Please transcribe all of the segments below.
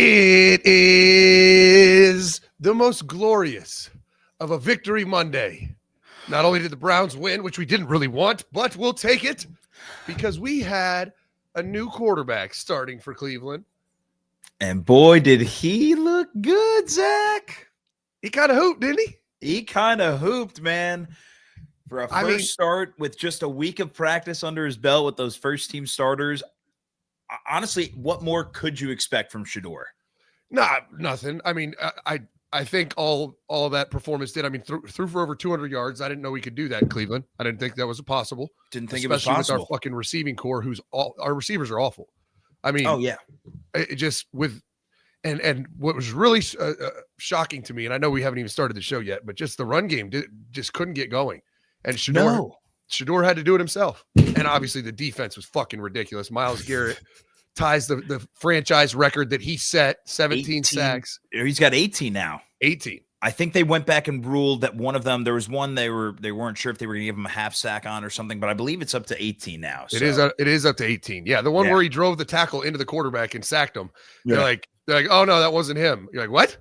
It is the most glorious of a Victory Monday. Not only did the Browns win, which we didn't really want, but we'll take it because we had a new quarterback starting for Cleveland. And boy, did he look good, Zach. He kind of hooped, didn't he? He kind of hooped, man. For a first start with just a week of practice under his belt with those first team starters, honestly, what more could you expect from Shedeur? Nothing. I mean, I think all that performance did. I mean, threw for over 200 yards. I didn't know we could do that in Cleveland. I didn't think that was possible. Didn't think it was possible. Especially with our fucking receiving core, our receivers are awful. I mean, oh yeah, it just with and what was really shocking to me, and I know we haven't even started the show yet, but just the run game just couldn't get going, and Shedeur had to do it himself, and obviously the defense was fucking ridiculous. Myles Garrett ties the franchise record that he set, 17 sacks. He's got 18 now. 18. I think they went back and ruled that one of them, there was one they weren't sure if they were going to give him a half sack on or something, but I believe it's up to 18 now. So. It is up to 18. Yeah, the one where he drove the tackle into the quarterback and sacked him. They're like, oh no, that wasn't him. You're like, what?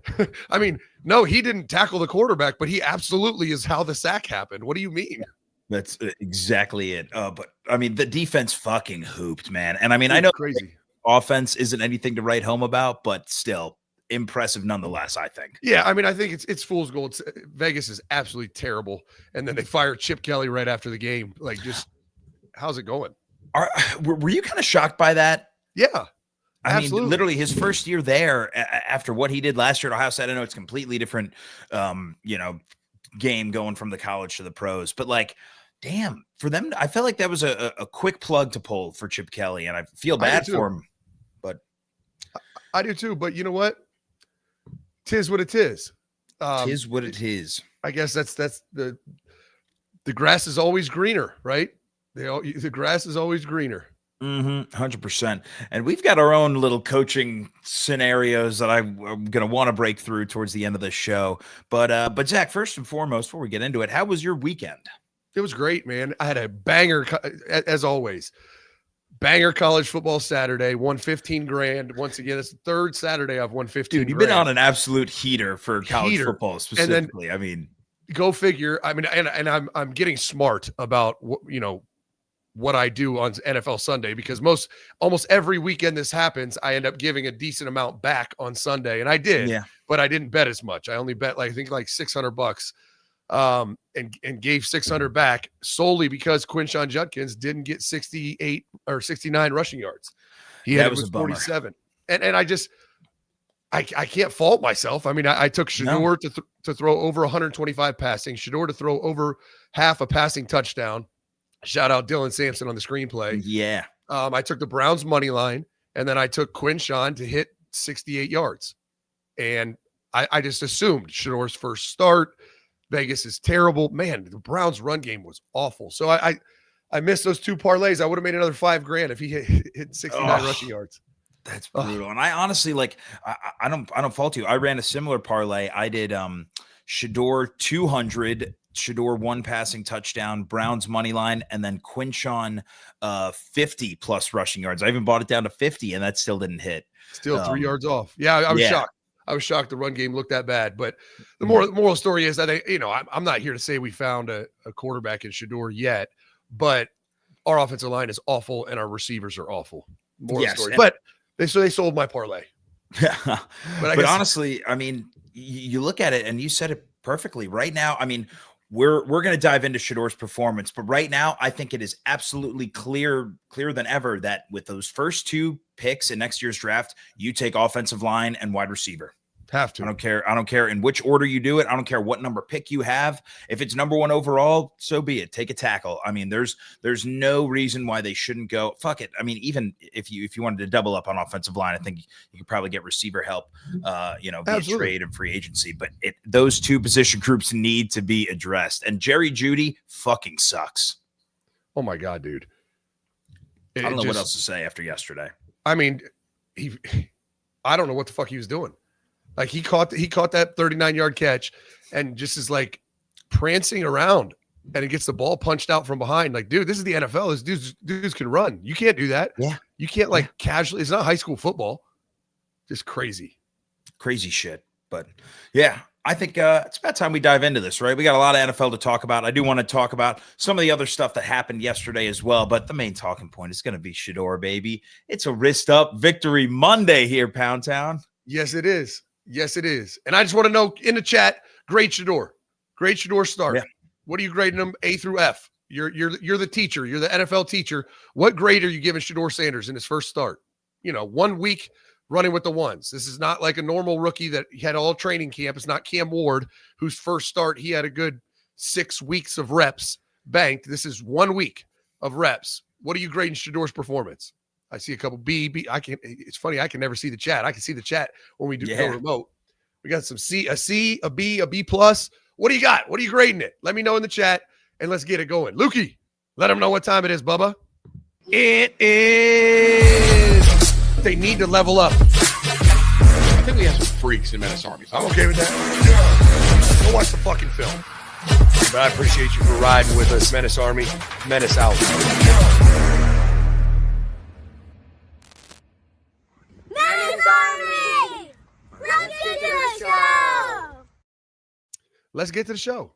I mean, no, he didn't tackle the quarterback, but he absolutely is how the sack happened. What do you mean? That's exactly it. But I mean, the defense fucking hooped, man. And I mean, I know crazy offense isn't anything to write home about, but still impressive nonetheless, I think. Yeah, I mean, I think it's fool's gold. Vegas is absolutely terrible. And then they fired Chip Kelly right after the game. Like, just how's it going? Were you kind of shocked by that? Yeah. I mean, literally his first year there after what he did last year at Ohio State. I know it's completely different, game going from the college to the pros, but like, damn, for them, I felt like that was a quick plug to pull for Chip Kelly, and I feel bad for him. But I do too. But you know what? Tis what it is. Tis what it is. I guess that's the grass is always greener, right? The grass is always greener. 100%. And we've got our own little coaching scenarios that I'm going to want to break through towards the end of the show. But Zach, first and foremost, before we get into it, how was your weekend? It was great, man. I had a banger, as always. Banger college football Saturday, won 15 grand. Once again, it's the third Saturday I've won 15 Dude, you've grand. been on an absolute heater for college football specifically. I mean, go figure. I mean, and I'm getting smart about what I do on NFL Sunday, because almost every weekend this happens, I end up giving a decent amount back on Sunday. And I did, but I didn't bet as much. I only bet I think $600, and gave 600 back solely because Quinshon Judkins didn't get 68 or 69 rushing yards. He had 47. And I can't fault myself. I mean, I took Shedeur to throw over 125 passing, Shedeur to throw over half a passing touchdown. Shout out Dylan Sampson on the screenplay. Yeah. I took the Browns money line, and then I took Quinshon to hit 68 yards. And I just assumed Shedeur's first start. Vegas is terrible. Man, the Browns run game was awful. So I missed those two parlays. I would have made another $5,000 if he hit 69 rushing yards. That's brutal. And I honestly, I don't fault you. I ran a similar parlay. I did Shedeur 200, Shedeur 1 passing touchdown, Browns money line, and then Quinshon 50 plus rushing yards. I even bought it down to 50, and that still didn't hit. Still 3 yards off. Yeah, I was shocked. I was shocked the run game looked that bad. But the moral story is that I'm not here to say we found a quarterback in Shedeur yet, but our offensive line is awful and our receivers are awful. Moral story. But they sold my parlay. But honestly, I mean, you look at it and you said it perfectly. Right now, I mean, we're going to dive into Shedeur's performance, but right now I think it is absolutely clearer than ever that with those first 2 picks in next year's draft, you take offensive line and wide receiver. Have to. I don't care in which order you do it. I don't care what number pick you have. If it's number 1 overall, so be it. Take a tackle. I mean, there's no reason why they shouldn't go. Fuck it. I mean, even if you wanted to double up on offensive line, I think you could probably get receiver help, via trade and free agency. But those 2 position groups need to be addressed. And Jerry Jeudy fucking sucks. Oh my God, dude. I don't know what else to say after yesterday. I mean, I don't know what the fuck he was doing. Like he caught that 39-yard catch and just is like prancing around, and he gets the ball punched out from behind. Like, dude, this is the NFL. This dudes can run. You can't do that. Yeah. You can't casually. It's not high school football. Just crazy shit. But yeah, I think it's about time we dive into this, right? We got a lot of NFL to talk about. I do want to talk about some of the other stuff that happened yesterday as well, but the main talking point is going to be Shedeur, baby. It's a wrist up victory Monday here, Pound Town. Yes, it is. Yes, it is. And I just want to know in the chat, grade Shedeur. Grade Shedeur start. Yeah. What are you grading them? A through F. You're the teacher. You're the NFL teacher. What grade are you giving Shedeur Sanders in his first start? 1 week running with the ones. This is not like a normal rookie that had all training camp. It's not Cam Ward, whose first start, he had a good 6 weeks of reps banked. This is 1 week of reps. What are you grading Shedeur's performance? I see a couple B. It's funny. I can never see the chat. I can see the chat when we do go remote. We got some C, a B, a B plus. What do you got? What are you grading it? Let me know in the chat and let's get it going. Lukey, let them know what time it is, Bubba. It is. They need to level up. I think we have some freaks in Menace Army. I'm okay with that. Go watch the fucking film. But I appreciate you for riding with us, Menace Army. Menace out. Menace Army! Let's get to the show! Let's get to the show.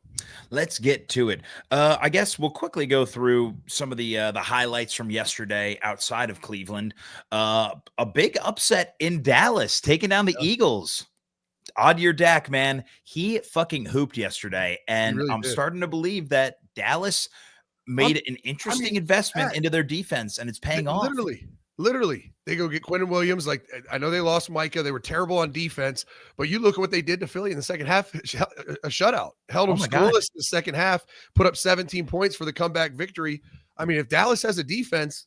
Let's get to it. I guess we'll quickly go through some of the highlights from yesterday outside of Cleveland. A big upset in Dallas, taking down the Eagles. Odd year Dak, man, he fucking hooped yesterday, and really I'm did. starting to believe that Dallas made an interesting investment into their defense, and it's paying off. Literally, they go get Quentin Williams. Like, I know they lost Micah. They were terrible on defense, but you look at what they did to Philly in the second half, a shutout. Held them scoreless in the second half, put up 17 points for the comeback victory. I mean, if Dallas has a defense,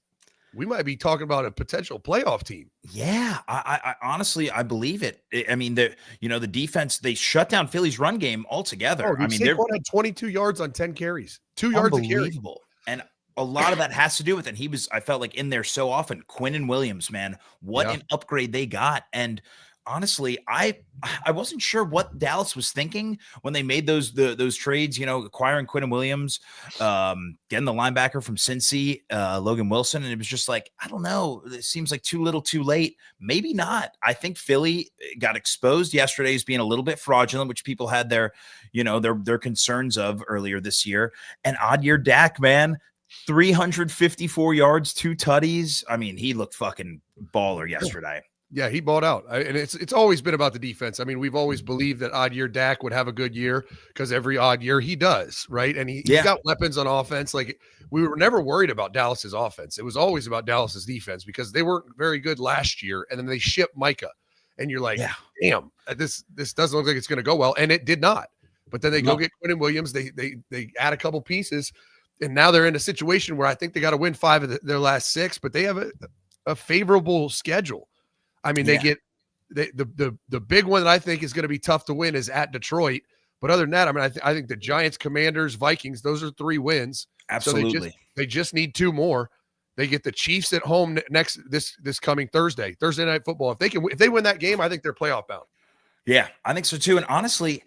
we might be talking about a potential playoff team. Yeah, I honestly, I believe it. I mean, the defense, they shut down Philly's run game altogether. Oh, dude, I mean, Saquon had 22 yards on 10 carries, 2 yards a carry. Unbelievable. And a lot of that has to do with, and I felt like in there so often, Quentin Williams, man, what an upgrade they got. And honestly, I wasn't sure what Dallas was thinking when they made those trades, acquiring Quentin Williams, getting the linebacker from Cincy, Logan Wilson. And it was just like, I don't know. It seems like too little too late. Maybe not. I think Philly got exposed yesterday as being a little bit fraudulent, which people had their concerns of earlier this year. And odd year Dak, man, 354 yards, 2 tutties. I mean, he looked fucking baller yesterday. Yeah, he balled out. And it's always been about the defense. I mean, we've always believed that odd year Dak would have a good year because every odd year he does, right? And he's got weapons on offense. Like, we were never worried about Dallas's offense. It was always about Dallas's defense because they weren't very good last year. And then they shipped Micah. And you're like, damn, this doesn't look like it's going to go well. And it did not. But then they go get Quentin Williams. They add a couple pieces. And now they're in a situation where I think they got to win 5 of their last 6, but they have a favorable schedule. I mean, they get the big one that I think is going to be tough to win is at Detroit. But other than that, I mean, I think the Giants, Commanders, Vikings, those are 3 wins. Absolutely. So they just need 2 more. They get the Chiefs at home this coming Thursday Night Football. If they win that game, I think they're playoff bound. Yeah, I think so too. And honestly,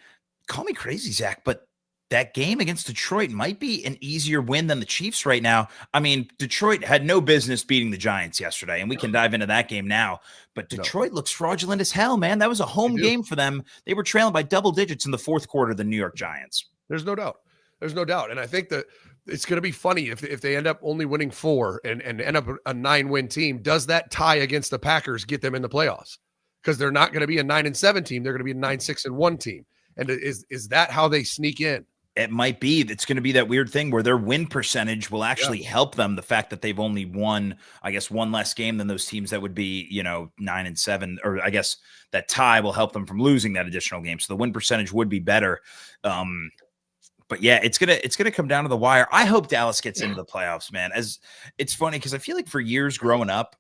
call me crazy, Zach, but that game against Detroit might be an easier win than the Chiefs right now. I mean, Detroit had no business beating the Giants yesterday, and we can dive into that game now. But Detroit looks fraudulent as hell, man. That was a home game for them. They were trailing by double digits in the fourth quarter of the New York Giants. There's no doubt. And I think that it's going to be funny if they end up only winning 4 and end up a 9-win team. Does that tie against the Packers get them in the playoffs? Because they're not going to be a 9-7 team. They're going to be a 9-6-1 team. And is that how they sneak in? It might be. It's going to be that weird thing where their win percentage will actually help them. The fact that they've only won, I guess, 1 less game than those teams that would be, 9-7, or I guess that tie will help them from losing that additional game. So the win percentage would be better. But yeah, it's gonna come down to the wire. I hope Dallas gets into the playoffs, man. As it's funny because I feel like for years growing up,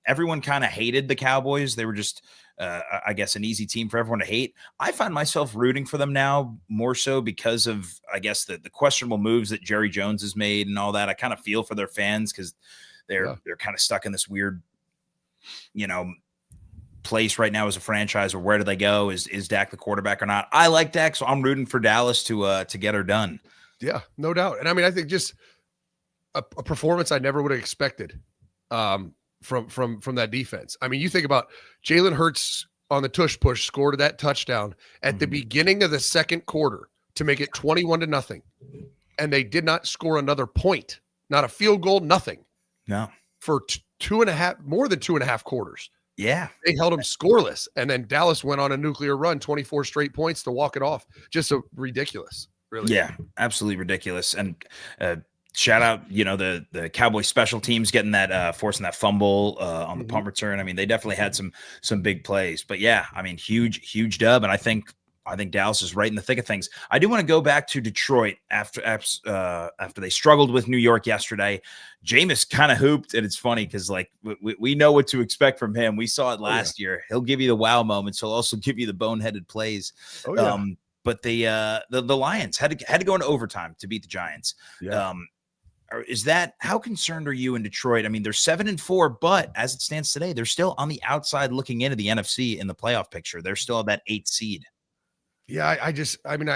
everyone kind of hated the Cowboys. They were just, I guess, an easy team for everyone to hate. I find myself rooting for them now more so because of, I guess, the questionable moves that Jerry Jones has made and all that. I kind of feel for their fans because they're kind of stuck in this weird, place right now as a franchise. Or where do they go? Is Dak the quarterback or not? I like Dak, so I'm rooting for Dallas to get her done. Yeah, no doubt. And I mean, I think just a performance I never would have expected. from that defense. I mean, you think about Jalen Hurts on the tush push scored that touchdown at the beginning of the second quarter to make it 21-0, and they did not score another point, not a field goal, nothing. No, for more than 2.5 quarters. Yeah, they held them scoreless, and then Dallas went on a nuclear run, 24 straight points to walk it off. Just so ridiculous, really. Yeah, absolutely ridiculous. And shout out, the Cowboys special teams getting that forcing that fumble on the punt return. I mean, they definitely had some big plays. But yeah, I mean, huge dub. And I think Dallas is right in the thick of things. I do want to go back to Detroit after they struggled with New York yesterday. Jameis kind of hooped, and it's funny because like we know what to expect from him. We saw it last year. He'll give you the wow moments. He'll also give you the boneheaded plays. Oh, yeah. But the Lions had to go into overtime to beat the Giants. Yeah. How concerned are you in Detroit? I mean, they're 7-4, but as it stands today, they're still on the outside looking into the NFC in the playoff picture. They're still at that 8th seed. Yeah, I guess I'm an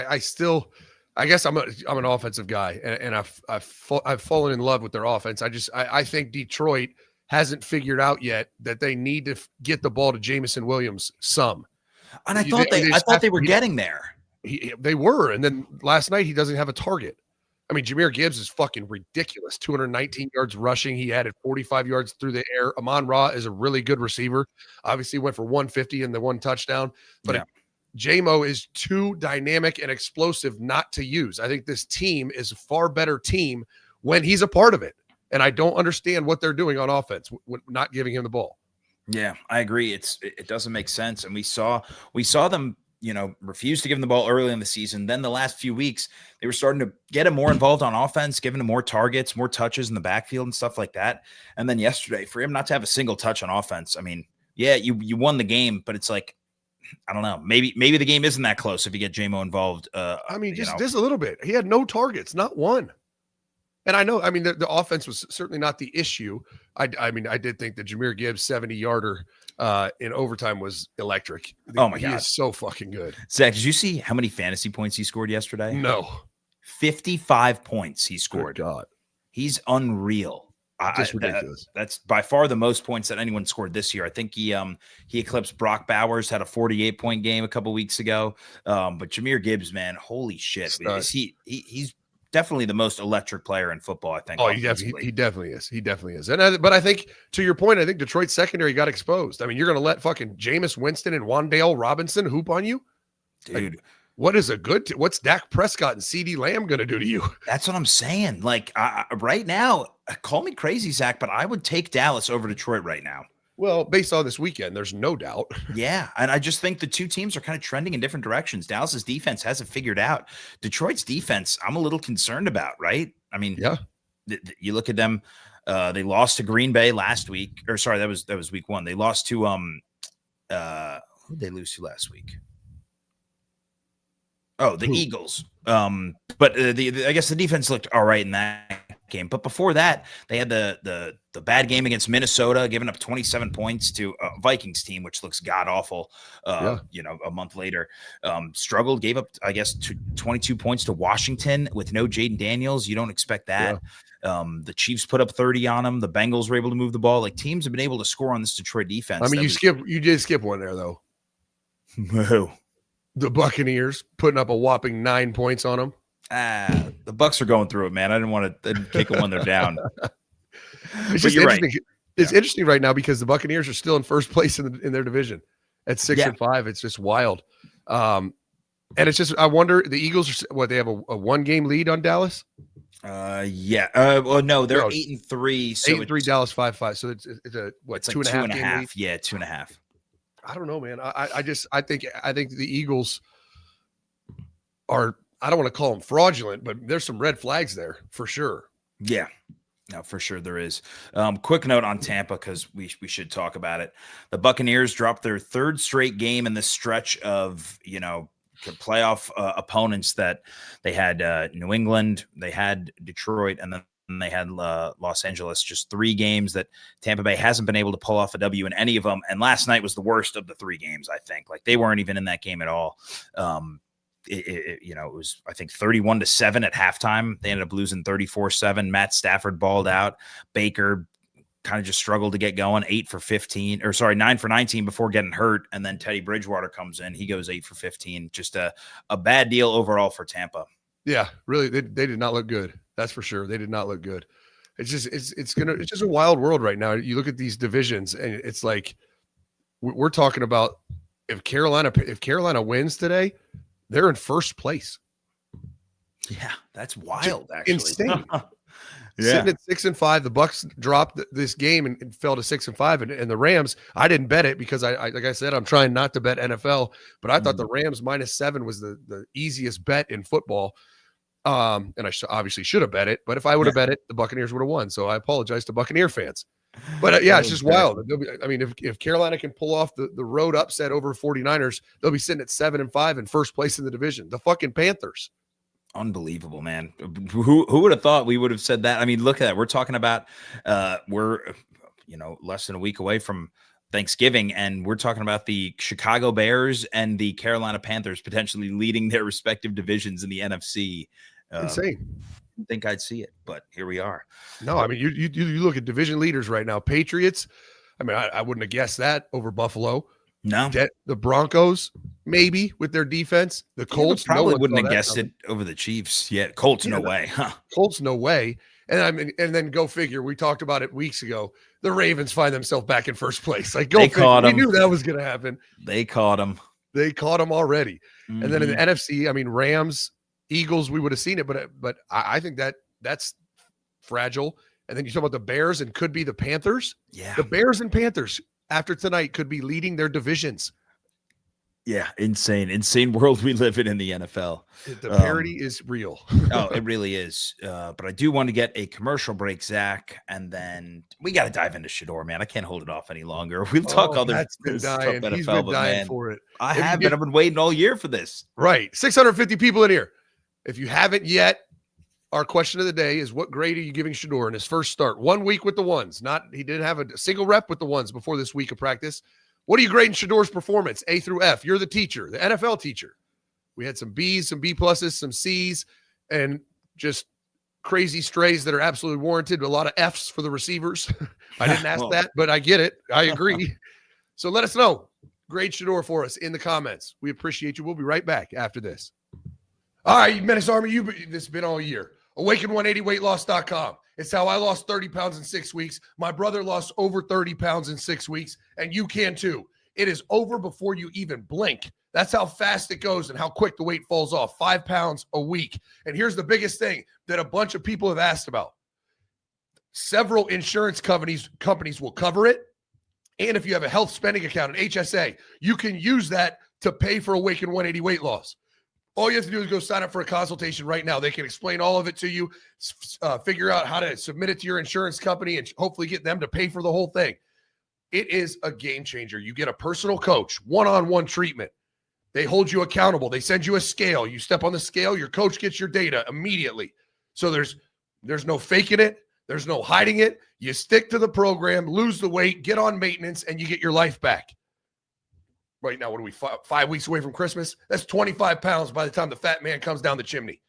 offensive guy, and I've fallen in love with their offense. I think Detroit hasn't figured out yet that they need to get the ball to Jameson Williams some. And I thought they were getting there. They were, and then last night he doesn't have a target. I mean, Jahmyr Gibbs is fucking ridiculous. 219 yards rushing. He added 45 yards through the air. Amon-Ra is a really good receiver. Obviously went for 150 in the one touchdown, but J-Mo is too dynamic and explosive not to use. I think this team is a far better team when he's a part of it. And I don't understand what they're doing on offense, not giving him the ball. Yeah, I agree. It doesn't make sense. And we saw them, refuse to give him the ball early in the season. Then the last few weeks, they were starting to get him more involved on offense, giving him more targets, more touches in the backfield and stuff like that. And then yesterday, for him not to have a single touch on offense, I mean, yeah, you won the game, but it's like, I don't know. Maybe the game isn't that close if you get J-Mo involved. I mean, just a little bit. He had no targets, not one. And I know, I mean, the offense was certainly not the issue. I mean, I did think the Jahmyr Gibbs 70-yarder in overtime was electric. Oh my God. He is so fucking good. Zach, did you see how many fantasy points he scored yesterday? No. 55 points he scored. Good God. He's unreal. Just ridiculous. That's by far the most points that anyone scored this year. I think he eclipsed Brock Bowers, had a 48-point game a couple weeks ago. But Jahmyr Gibbs, man, holy shit. He's definitely the most electric player in football, I think. Oh, he definitely is. He definitely is. But I think, to your point, I think Detroit's secondary got exposed. I mean, you're going to let fucking Jameis Winston and Wan'Dale Robinson hoop on you? Dude. Like, what's Dak Prescott and CeeDee Lamb going to do to you? That's what I'm saying. Like right now, call me crazy, Zach, but I would take Dallas over Detroit right now. Well, based on this weekend, there's no doubt. Yeah, and I just think the two teams are kind of trending in different directions. Dallas's defense hasn't figured out. Detroit's defense, I'm a little concerned about, right? I mean, yeah. You look at them, they lost to Green Bay last week. Or sorry, that was week 1. They lost to who did they lose to last week? Oh, the Eagles. But I guess the defense looked all right in that game. But before that, they had the bad game against Minnesota, giving up 27 points to a Vikings team, which looks god awful. A month later, struggled, gave up, I guess, 22 points to Washington with no Jaden Daniels. You don't expect that. Yeah. The Chiefs put up 30 on them. The Bengals were able to move the ball. Like, teams have been able to score on this Detroit defense. I mean, you did skip one there though. Who? The Buccaneers putting up a whopping 9 points on them. The Bucs are going through it, man. I didn't want to kick them when they're down. It's just interesting. Right. It's interesting right now because the Buccaneers are still in first place in their division at 6-5. It's just wild. And it's just, I wonder, the Eagles are they have a 1-game lead on Dallas? Well, no, they're 8-3. So 8-3, Dallas 5-5. So it's a what? It's 2.5 game lead? Yeah, 2.5. I don't know, man. I think the Eagles are, I don't want to call them fraudulent, but there's some red flags there for sure. Yeah, no, for sure there is. Quick note on Tampa, because we should talk about it. The Buccaneers dropped their 3rd straight game in this stretch of, playoff opponents that they had New England, they had Detroit, and then they had Los Angeles. Just 3 games that Tampa Bay hasn't been able to pull off a W in any of them. And last night was the worst of the 3 games, I think. Like, they weren't even in that game at all. It was, I think, 31-7 at halftime. They ended up losing 34-7. Matt Stafford balled out. Baker kind of just struggled to get going. 9 for 19 before getting hurt. And then Teddy Bridgewater comes in. He goes 8 for 15. Just a bad deal overall for Tampa. Yeah, really. They did not look good. That's for sure. They did not look good. It's just a wild world right now. You look at these divisions and it's like, we're talking about if Carolina wins today, they're in first place. Yeah, that's wild. Actually, insane. Sitting at 6-5, the Bucks dropped this game and fell to 6-5, and the Rams. I didn't bet it because I like I said, I'm trying not to bet NFL, but I thought the Rams -7 was the easiest bet in football. And I obviously should have bet it, but if I would have bet it, the Buccaneers would have won. So I apologize to Buccaneer fans. But it's just wild. I mean, if Carolina can pull off the road upset over 49ers, they'll be sitting at 7-5 in first place in the division. The fucking Panthers. Unbelievable, man. Who would have thought we would have said that? I mean, look at that. We're talking about we're less than a week away from Thanksgiving, and we're talking about the Chicago Bears and the Carolina Panthers potentially leading their respective divisions in the NFC. Insane. I think I'd see it, but here we are. No, I mean, you look at division leaders right now. Patriots. I mean, I wouldn't have guessed that over Buffalo. No, the Broncos, maybe with their defense. The Colts probably wouldn't have guessed it over the Chiefs yet. Colts, no way. Huh? Colts, no way. And I mean, and then go figure. We talked about it weeks ago. The Ravens find themselves back in first place. Like, go figure. We knew that was going to happen. They caught them. They caught them already. Mm-hmm. And then in the NFC, I mean, Rams, Eagles, we would have seen it, but I think that's fragile. And then you talk about the Bears and could be the Panthers. Yeah, the Bears and Panthers after tonight could be leading their divisions. Yeah, insane world we live in the NFL. The parity is real. Oh, it really is. But I do want to get a commercial break, Zach, and then we got to dive into Shedeur, man. I can't hold it off any longer. We'll talk other stuff NFL, He's been dying man, for it. I've been waiting all year for this. Right, 650 people in here. If you haven't yet, our question of the day is, what grade are you giving Shedeur in his first start? 1 week with the ones. He didn't have a single rep with the ones before this week of practice. What are you grading Shedeur's performance, A through F? You're the teacher, the NFL teacher. We had some B's, some B pluses, some C's, and just crazy strays that are absolutely warranted. A lot of F's for the receivers. I didn't ask that, but I get it. I agree. So let us know. Grade Shedeur for us in the comments. We appreciate you. We'll be right back after this. All right, Menace Army, this has been all year. Awaken180weightloss.com. It's how I lost 30 pounds in 6 weeks. My brother lost over 30 pounds in 6 weeks, and you can too. It is over before you even blink. That's how fast it goes and how quick the weight falls off. 5 pounds a week. And here's the biggest thing that a bunch of people have asked about. Several insurance companies will cover it. And if you have a health spending account, an HSA, you can use that to pay for Awaken 180 weight loss. All you have to do is go sign up for a consultation right now. They can explain all of it to you, figure out how to submit it to your insurance company, and hopefully get them to pay for the whole thing. It is a game changer. You get a personal coach, one-on-one treatment. They hold you accountable. They send you a scale. You step on the scale, your coach gets your data immediately. So there's no faking it. There's no hiding it. You stick to the program, lose the weight, get on maintenance, and you get your life back. Right now, what are we, 5 weeks away from Christmas? That's 25 pounds by the time the fat man comes down the chimney.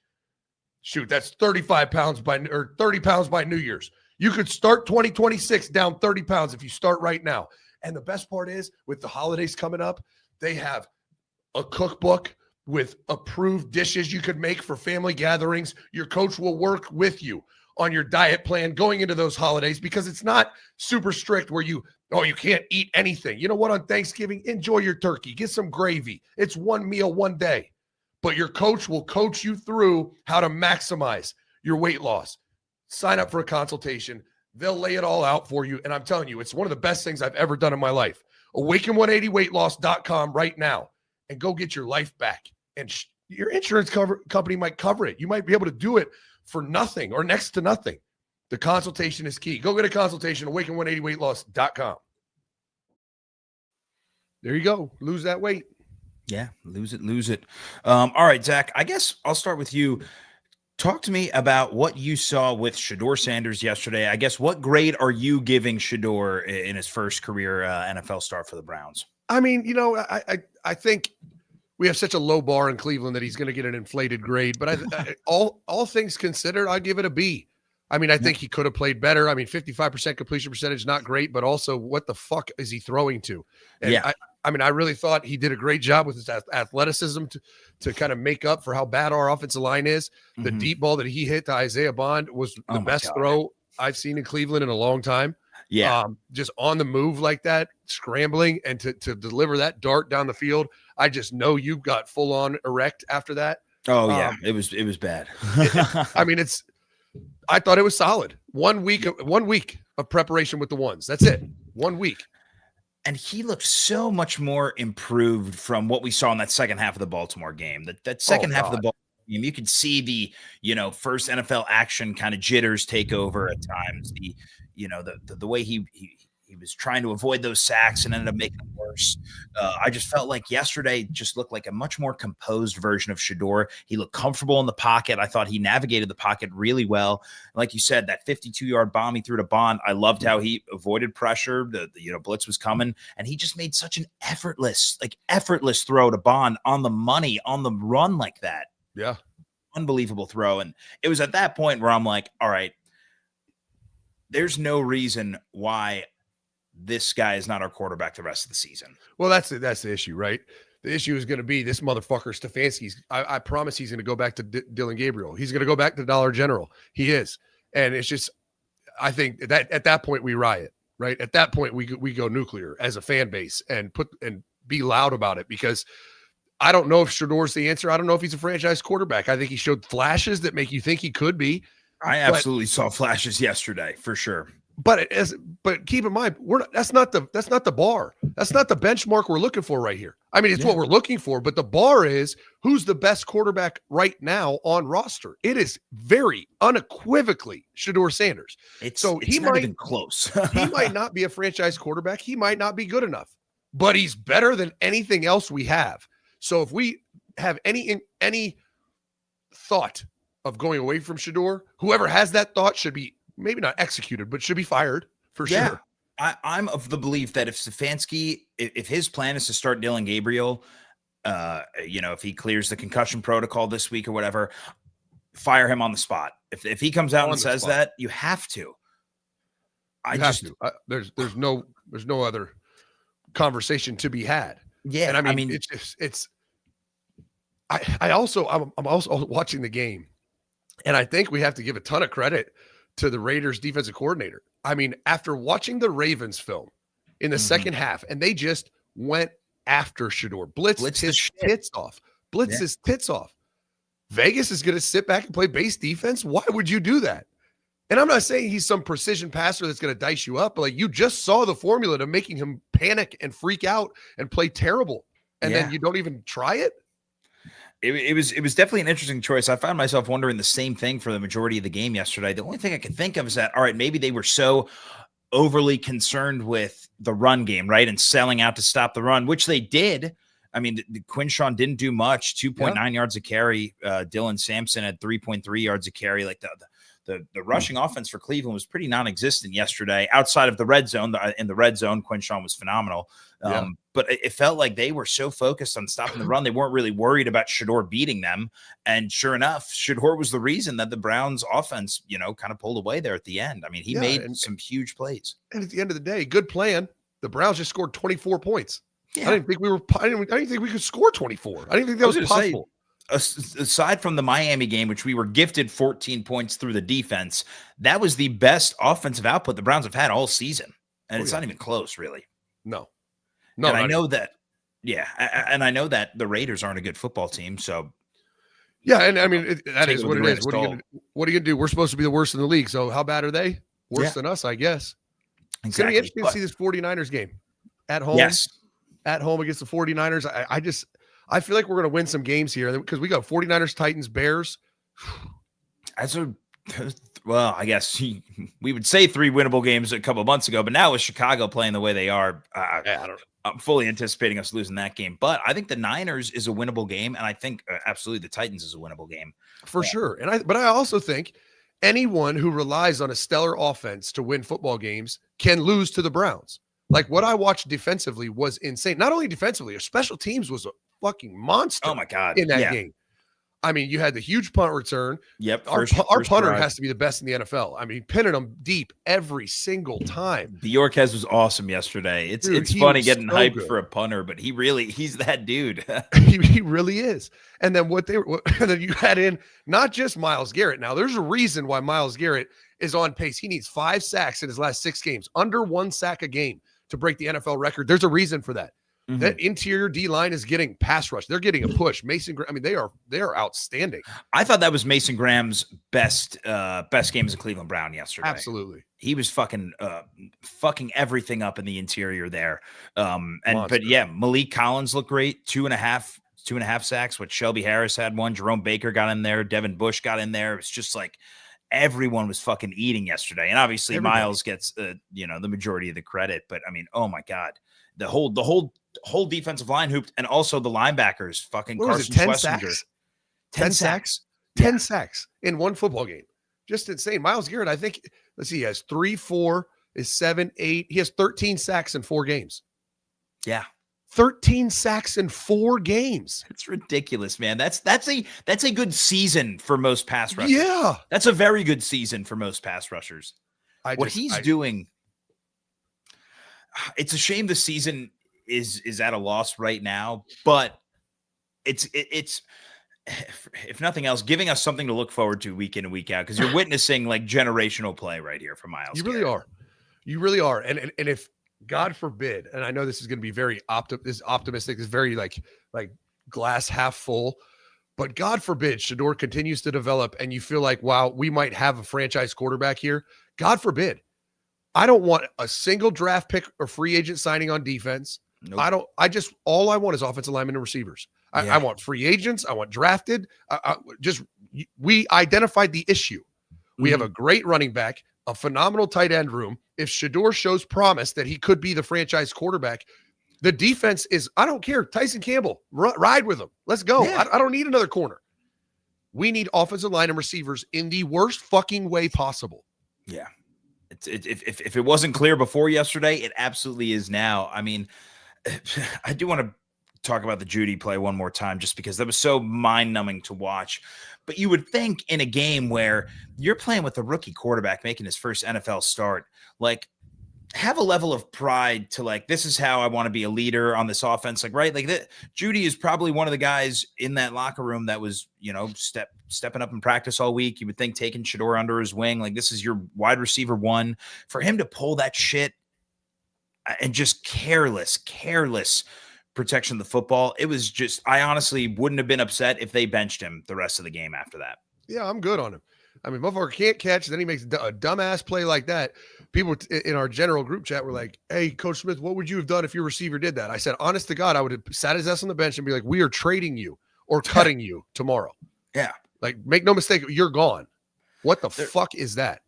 Shoot, that's 35 pounds 30 pounds by New Year's. You could start 2026 down 30 pounds if you start right now. And the best part is, with the holidays coming up, they have a cookbook with approved dishes you could make for family gatherings. Your coach will work with you on your diet plan going into those holidays, because it's not super strict where you can't eat anything. You know what? On Thanksgiving, enjoy your turkey. Get some gravy. It's one meal, one day. But your coach will coach you through how to maximize your weight loss. Sign up for a consultation. They'll lay it all out for you. And I'm telling you, it's one of the best things I've ever done in my life. Awaken180weightloss.com right now and go get your life back. And your insurance company might cover it. You might be able to do it for nothing or next to nothing. The consultation is key. Go get a consultation, awaken180weightloss.com. There you go. Lose that weight. Yeah, lose it. All right, Zach, I guess I'll start with you. Talk to me about what you saw with Shedeur Sanders yesterday. I guess what grade are you giving Shedeur in his first career NFL start for the Browns? I mean, I think we have such a low bar in Cleveland that he's going to get an inflated grade. But all things considered, I give it a B. I mean, I think he could have played better. I mean, 55% completion percentage, not great, but also what the fuck is he throwing to? And I mean, I really thought he did a great job with his athleticism to kind of make up for how bad our offensive line is. The deep ball that he hit to Isaiah Bond was the best throw I've seen in Cleveland in a long time. Yeah. Just on the move like that, scrambling and to deliver that dart down the field. I just know you got full on erect after that. Oh yeah. It was bad. I mean, I thought it was solid. 1 week of preparation with the ones. That's it. 1 week. And he looked so much more improved from what we saw in that second half of the Baltimore game. That second half of the Baltimore game, you could see the, first NFL action kind of jitters take over at times. The way he was trying to avoid those sacks and ended up making it worse. I just felt like yesterday just looked like a much more composed version of Shedeur. He looked comfortable in the pocket. I thought he navigated the pocket really well. Like you said, that 52-yard bomb he threw to Bond, I loved how he avoided pressure. The blitz was coming, and he just made such an effortless throw to Bond on the money, on the run like that. Yeah. Unbelievable throw. And it was at that point where I'm like, all right, there's no reason why this guy is not our quarterback the rest of the season. Well, that's the issue, right? The issue is going to be this motherfucker Stefanski's. I promise he's going to go back to Dylan Gabriel. He's going to go back to Dollar General. He is, and it's just, I think that at that point we riot, right? At that point we go nuclear as a fan base and be loud about it, because I don't know if Shedeur's the answer. I don't know if he's a franchise quarterback. I think he showed flashes that make you think he could be. I absolutely saw flashes yesterday for sure. But keep in mind, that's not the bar. That's not the benchmark we're looking for right here. I mean, it's what we're looking for, but the bar is who's the best quarterback right now on roster. It is very unequivocally Shedeur Sanders. It's not even close. He might not be a franchise quarterback. He might not be good enough, but he's better than anything else we have. So if we have any thought of going away from Shedeur, whoever has that thought should be maybe not executed, but should be fired for sure. I'm of the belief that if Stefanski, if his plan is to start Dylan Gabriel, if he clears the concussion protocol this week or whatever, fire him on the spot. If he comes out and says that, you have to. There's no other conversation to be had. Yeah, and I mean I'm also watching the game, and I think we have to give a ton of credit to the Raiders defensive coordinator. I mean, after watching the Ravens film in the second half, and they just went after Shedeur, blitzed his tits off. His tits off. Vegas is going to sit back and play base defense. Why would you do that? And I'm not saying he's some precision passer that's going to dice you up, but like, you just saw the formula to making him panic and freak out and play terrible. And then you don't even try it. It was definitely an interesting choice. I found myself wondering the same thing for the majority of the game yesterday. The only thing I could think of is that, all right, maybe they were so overly concerned with the run game, right? And selling out to stop the run, which they did. I mean, the Quinshawn didn't do much, 2.9 yards a carry. Dylan Sampson had 3.3 yards a carry. Like the rushing offense for Cleveland was pretty non-existent yesterday outside of the red zone. In the red zone, Quinshawn was phenomenal. But it felt like they were so focused on stopping the run. They weren't really worried about Shedeur beating them. And sure enough, Shedeur was the reason that the Browns offense, kind of pulled away there at the end. I mean, he made some huge plays. And at the end of the day, good plan. The Browns just scored 24 points. Yeah. I didn't think we could score 24. I didn't think that was possible. Aside from the Miami game, which we were gifted 14 points through the defense, that was the best offensive output the Browns have had all season. And it's not even close, really. No. And I know that, and I know that the Raiders aren't a good football team. So, and I mean, that is what it is. What are you going to do? We're supposed to be the worst in the league. So how bad are they? Worse than us, I guess. It's going to be interesting to see this 49ers game at home. Yes. At home against the 49ers. I feel like we're going to win some games here because we got 49ers, Titans, Bears. Well, I guess we would say 3 winnable games a couple of months ago, but now with Chicago playing the way they are, I'm fully anticipating us losing that game. But I think the Niners is a winnable game, and I think absolutely the Titans is a winnable game. For sure. But I also think anyone who relies on a stellar offense to win football games can lose to the Browns. Like what I watched defensively was insane. Not only defensively, our special teams was a fucking monster. Oh my God. In that game. I mean, you had the huge punt return. Yep. Our First punter drive. has to be the best in the NFL. I mean, pinning them deep every single time. Bjorquez was awesome yesterday. It's Dude, he funny was getting so hyped good. for a punter, but he's that dude. He really is. And then and then you had in not just Myles Garrett. Now, there's a reason why Myles Garrett is on pace. He needs 5 sacks in his last 6 games, under 1 sack a game to break the NFL record. There's a reason for that. Mhm. That interior D line is getting pass rush. They're getting a push. I mean, they are outstanding. I thought that was Mason Graham's best game as a Cleveland Brown yesterday. Absolutely. He was fucking everything up in the interior there. Monster. But yeah, Malik Collins looked great. 2.5 sacks. What Shelby Harris had one. Jerome Baker got in there. Devin Bush got in there. It's just like everyone was fucking eating yesterday. And obviously Everybody. Myles gets the majority of the credit. But I mean, oh my God. The whole defensive line hooped, and also the linebackers fucking What was Carson it, 10 Schlesinger. sacks? 10 sacks. 10 sacks in one football game. Just insane. Myles Garrett, I think, let's see, he has 3, 4, is 7, 8. He has 13 sacks in 4 games. Yeah. 13 sacks in 4 games. It's ridiculous, man. That's a good season for most pass rushers. Yeah. That's a very good season for most pass rushers. What he's doing, it's a shame the season is at a loss right now, but it's if nothing else, giving us something to look forward to week in and week out, because you're witnessing like generational play right here from Myles. You really are. You really are. And if God forbid, and I know this is going to be very optimistic, is very like glass half full, but God forbid Shedeur continues to develop and you feel like, wow, we might have a franchise quarterback here. God forbid. I don't want a single draft pick or free agent signing on defense. Nope. All I want is offensive linemen and receivers. I want free agents. I want drafted. We identified the issue. We have a great running back, a phenomenal tight end room. If Shedeur shows promise that he could be the franchise quarterback, the defense is, I don't care. Tyson Campbell, ride with him. Let's go. Yeah. I don't need another corner. We need offensive line and receivers in the worst fucking way possible. Yeah. If it wasn't clear before yesterday, it absolutely is now. I mean, I do want to talk about the Judy play one more time, just because that was so mind-numbing to watch. But you would think in a game where you're playing with a rookie quarterback making his first NFL start, like, have a level of pride to like, this is how I want to be a leader on this offense. Like, right. Like that, Judy is probably one of the guys in that locker room that was, stepping up in practice all week. You would think taking Shedeur under his wing, like this is your wide receiver one. For him to pull that shit and just careless protection of the football. It was just, I honestly wouldn't have been upset if they benched him the rest of the game after that. Yeah, I'm good on him. I mean, motherfucker can't catch, then he makes a dumbass play like that. People in our general group chat were like, hey, Coach Smith, what would you have done if your receiver did that? I said, honest to God, I would have sat his ass on the bench and be like, we are trading you or cutting you tomorrow. Yeah. Like, make no mistake, you're gone. What the fuck is that?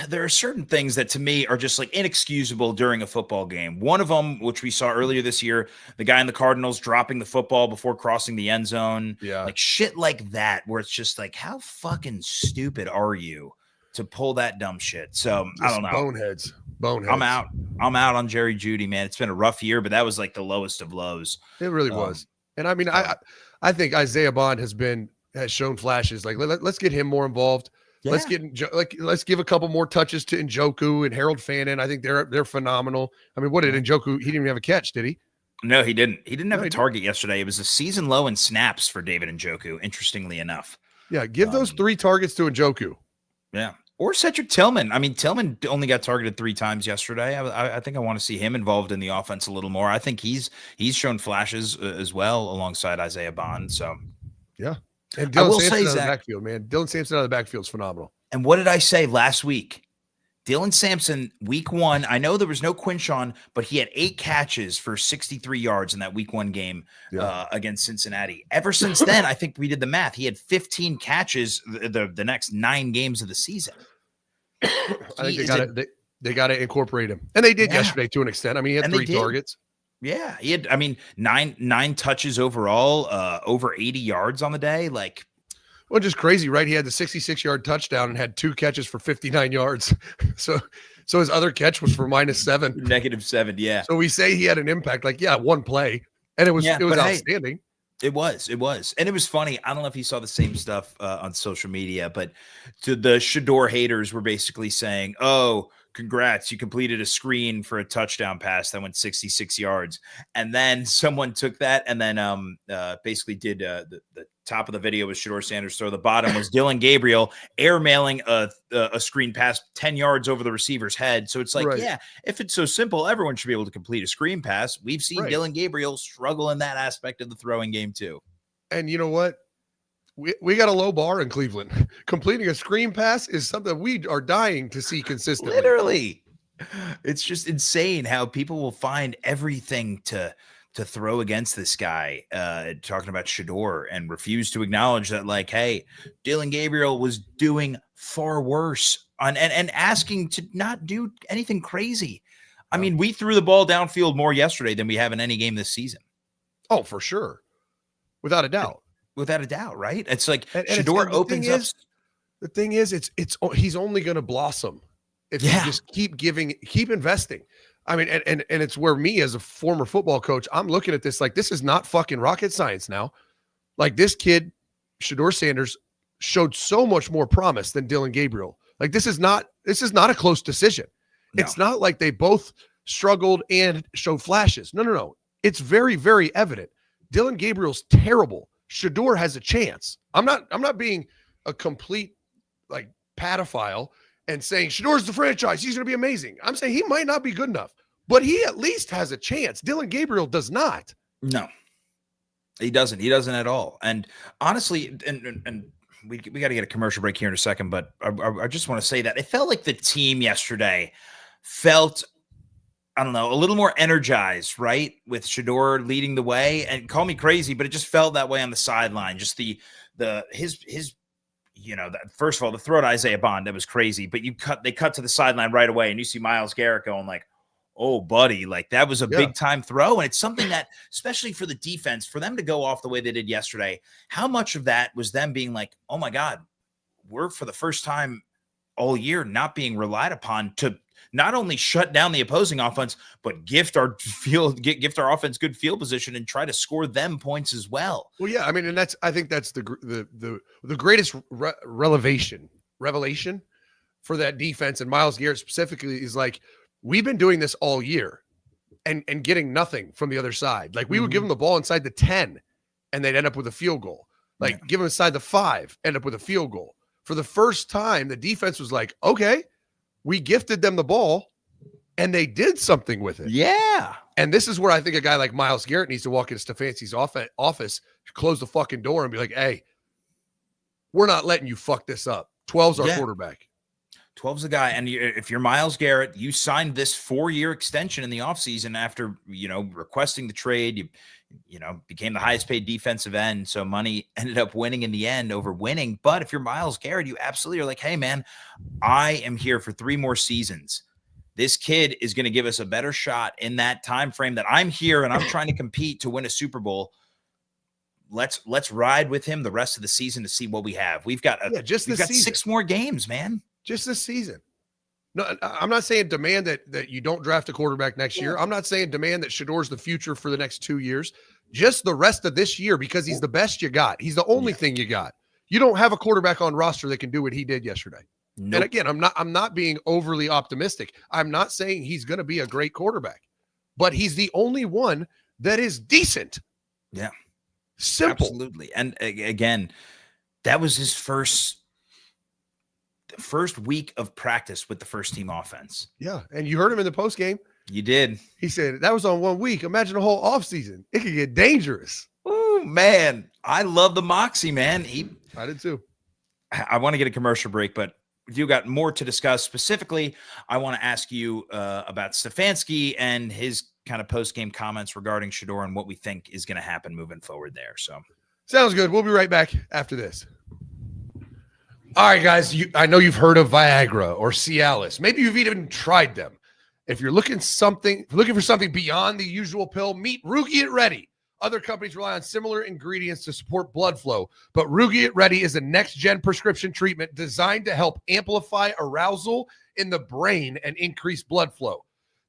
There are certain things that to me are just like inexcusable during a football game. One of them, which we saw earlier this year, the guy in the Cardinals dropping the football before crossing the end zone. Yeah. Like shit like that, where it's just like, how fucking stupid are you to pull that dumb shit? So I don't know. Boneheads. I'm out on Jerry Jeudy, man. It's been a rough year, but that was like the lowest of lows. It really was. And I mean, I think Isaiah Bond has shown flashes. Like, let's get him more involved. Yeah. Let's give a couple more touches to Njoku and Harold Fannin. I think they're phenomenal. I mean, what did Njoku? He didn't even have a catch, did he? No, he didn't. He didn't have a target yesterday. It was a season low in snaps for David Njoku, interestingly enough. Yeah, give those 3 targets to Njoku. Yeah. Or Cedric Tillman. I mean, Tillman only got targeted 3 times yesterday. I think I want to see him involved in the offense a little more. I think he's shown flashes as well alongside Isaiah Bond. So, yeah. And Dylan Sampson out of the backfield, man. Dylan Sampson out of the backfield is phenomenal. And what did I say last week? Dylan Sampson, week 1, I know there was no Quinshon, but he had 8 catches for 63 yards in that week 1 game against Cincinnati. Ever since then, I think we did the math. He had 15 catches the next 9 games of the season. I think they got to incorporate him. And they did yesterday to an extent. I mean, he had 3 targets. Yeah, he had, I mean, nine touches overall, over 80 yards on the day. Like, well, just crazy, right? He had the 66-yard touchdown and had 2 catches for 59 yards. So his other catch was for -7. -7, yeah. So we say he had an impact. Like, yeah, 1 play, and it was outstanding. It was. And it was funny. I don't know if you saw the same stuff on social media, but to the Shedeur haters were basically saying, oh, congrats, you completed a screen for a touchdown pass that went 66 yards. And then someone took that and then basically did the top of the video was Shedeur Sanders throw. The bottom was Dylan Gabriel airmailing a screen pass 10 yards over the receiver's head. So it's like, Right. yeah, if it's so simple, everyone should be able to complete a screen pass. We've seen Right. Dylan Gabriel struggle in that aspect of the throwing game too. And you know what? We got a low bar in Cleveland. Completing a screen pass is something we are dying to see consistently. Literally. It's just insane how people will find everything to throw against this guy, talking about Shedeur, and refuse to acknowledge that, like, hey, Dylan Gabriel was doing far worse and asking to not do anything crazy. I mean, we threw the ball downfield more yesterday than we have in any game this season. Oh, for sure. Without a doubt. Without a doubt, right? It's like And Shedeur opens up. The thing is, he's only going to blossom if you just keep investing. I mean, and it's where me as a former football coach, I'm looking at this like, this is not fucking rocket science now. Like, this kid, Shedeur Sanders, showed so much more promise than Dylan Gabriel. Like, this is not a close decision. No. It's not like they both struggled and showed flashes. No. It's very, very evident. Dylan Gabriel's terrible. Shedeur has a chance. I'm not being a complete like pedophile and saying Shedeur's the franchise. He's going to be amazing. I'm saying he might not be good enough, but he at least has a chance. Dylan Gabriel does not. No, he doesn't. He doesn't at all. And honestly, and we got to get a commercial break here in a second, but I just want to say that it felt like the team yesterday felt, I don't know, a little more energized, right? With Shedeur leading the way, and call me crazy, but it just felt that way on the sideline. Just his you know, that first of all, the throw to Isaiah Bond, that was crazy, but they cut to the sideline right away, and you see Myles Garrett going like, oh, buddy, like that was a big time throw. And it's something that, especially for the defense, for them to go off the way they did yesterday, how much of that was them being like, oh my God, we're for the first time all year not being relied upon to not only shut down the opposing offense, but gift our offense good field position and try to score them points as well. Well, yeah, I mean, and I think that's the greatest revelation for that defense, and Myles Garrett specifically is like, we've been doing this all year and getting nothing from the other side. Like, we would give them the ball inside the 10 and they'd end up with a field goal. Like, give them inside the 5, end up with a field goal. For the first time, the defense was like, okay, we gifted them the ball and they did something with it. Yeah. And this is where I think a guy like Myles Garrett needs to walk into Stefanski's office, close the fucking door and be like, hey, we're not letting you fuck this up. 12's our quarterback. 12's the guy. And if you're Myles Garrett, you signed this 4-year extension in the offseason after, requesting the trade. You became the highest paid defensive end. So money ended up winning in the end over winning. But if you're Myles Garrett, you absolutely are like, hey, man, I am here for 3 more seasons. This kid is going to give us a better shot in that time frame that I'm here and I'm trying to compete to win a Super Bowl. Let's ride with him the rest of the season to see what we have. We've got 6 more games, man. Just this season. No, I'm not saying demand that you don't draft a quarterback next year. I'm not saying demand that Shedeur's the future for the next 2 years. Just the rest of this year, because he's the best you got. He's the only thing you got. You don't have a quarterback on roster that can do what he did yesterday. Nope. And again, I'm not being overly optimistic. I'm not saying he's going to be a great quarterback, but he's the only one that is decent. Yeah. Simple. Absolutely. And again, that was his first week of practice with the first team offense. Yeah. And you heard him in the post game. You did. He said that was on 1 week. Imagine a whole offseason. It could get dangerous. Oh, man. I love the moxie, man. I did too. I want to get a commercial break, but you got more to discuss. Specifically, I want to ask you about Stefanski and his kind of post-game comments regarding Shedeur and what we think is going to happen moving forward there. So sounds good. We'll be right back after this. All right, guys, I know you've heard of Viagra or Cialis. Maybe you've even tried them. If you're looking for something beyond the usual pill, meet Rugi It Ready. Other companies rely on similar ingredients to support blood flow, but Rugi It Ready is a next-gen prescription treatment designed to help amplify arousal in the brain and increase blood flow.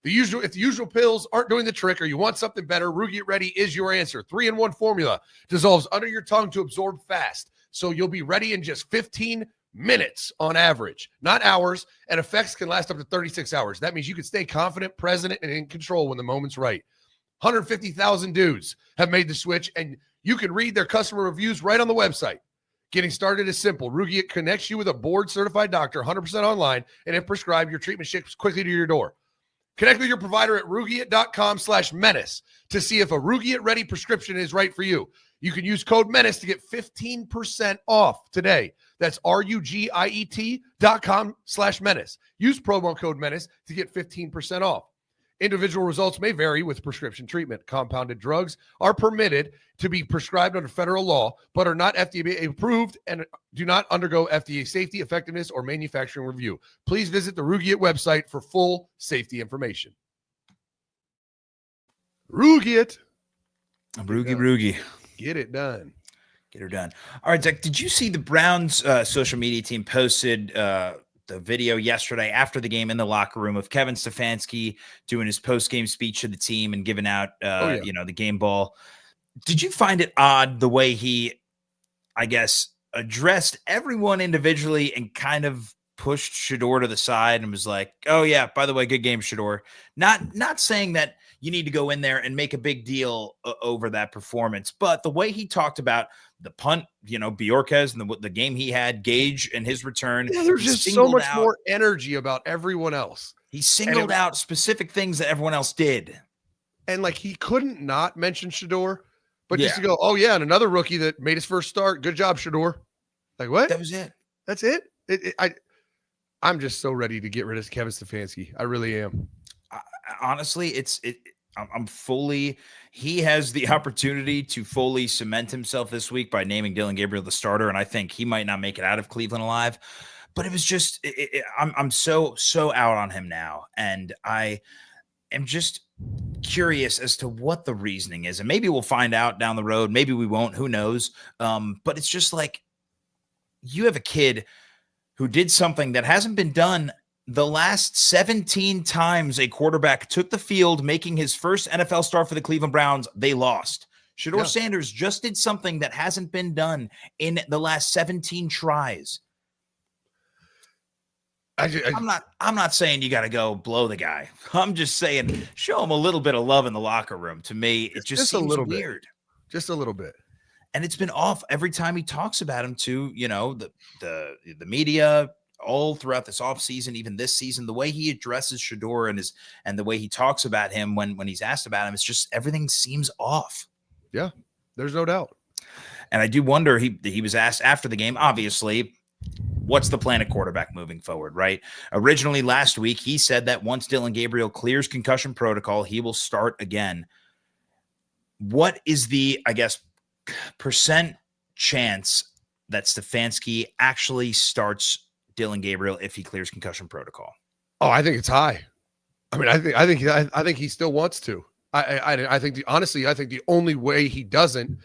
If the usual pills aren't doing the trick or you want something better, Rue Get Ready is your answer. 3-in-1 formula dissolves under your tongue to absorb fast. So you'll be ready in just 15 minutes on average, not hours, and effects can last up to 36 hours. That means you can stay confident, present, and in control when the moment's right. 150,000 dudes have made the switch, and you can read their customer reviews right on the website. Getting started is simple. Rugiet connects you with a board-certified doctor 100% online, and if prescribed, your treatment ships quickly to your door. Connect with your provider at Rugiet.com/menace to see if a Rugiet Ready prescription is right for you. You can use code MENACE to get 15% off today. That's RUGIET.com/menace. Use promo code MENACE to get 15% off. Individual results may vary with prescription treatment. Compounded drugs are permitted to be prescribed under federal law, but are not FDA approved and do not undergo FDA safety, effectiveness, or manufacturing review. Please visit the Rugiet website for full safety information. Rugiet. Rugie. Get it done. Get her done. All right, Zach, did you see the Browns social media team posted the video yesterday after the game in the locker room of Kevin Stefanski doing his post-game speech to the team and giving out, the game ball? Did you find it odd the way he, I guess, addressed everyone individually and kind of pushed Shedeur to the side and was like, oh, yeah, by the way, good game, Shedeur. Not saying that you need to go in there and make a big deal over that performance, but the way he talked about the punt, Bjorquez and the game he had, Gage and his return. Yeah, there's just so much more energy about everyone else. He singled out specific things that everyone else did. And he couldn't not mention Shedeur, but just to go, oh yeah, and another rookie that made his first start. Good job, Shedeur. Like what? That was it. That's it? I'm just so ready to get rid of Kevin Stefanski. I really am. Honestly, he has the opportunity to fully cement himself this week by naming Dillon Gabriel the starter. And I think he might not make it out of Cleveland alive, but it was just, I'm so out on him now. And I am just curious as to what the reasoning is. And maybe we'll find out down the road. Maybe we won't, who knows? But it's just like, you have a kid who did something that hasn't been done the last 17 times a quarterback took the field, making his first NFL start for the Cleveland Browns. They lost. Shedeur Sanders just did something that hasn't been done in the last 17 tries. I'm not saying you got to go blow the guy. I'm just saying show him a little bit of love in the locker room. To me, it just seems a little weird. Just a little bit. And it's been off every time he talks about him to, the media, all throughout this offseason, even this season. The way he addresses Shedeur and the way he talks about him when he's asked about him, it's just everything seems off. Yeah, there's no doubt. And I do wonder, he was asked after the game, obviously, what's the plan at quarterback moving forward, right? Originally last week, he said that once Dillon Gabriel clears concussion protocol, he will start again. What is the, I guess, percent chance that Stefanski actually starts Dillon Gabriel if he clears concussion protocol? Oh, I think it's high. I mean, I think he still wants to. I think honestly, I think the only way he doesn't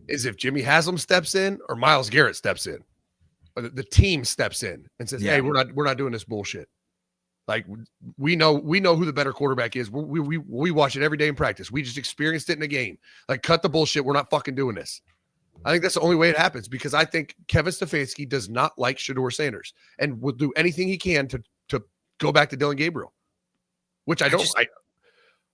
is if Jimmy Haslam steps in or Myles Garrett steps in, or the team steps in and says, "Hey, we're not doing this bullshit." Like we know who the better quarterback is. We watch it every day in practice. We just experienced it in a game. Like, cut the bullshit. We're not fucking doing this. I think that's the only way it happens, because I think Kevin Stefanski does not like Shedeur Sanders and will do anything he can to go back to Dillon Gabriel, which I don't.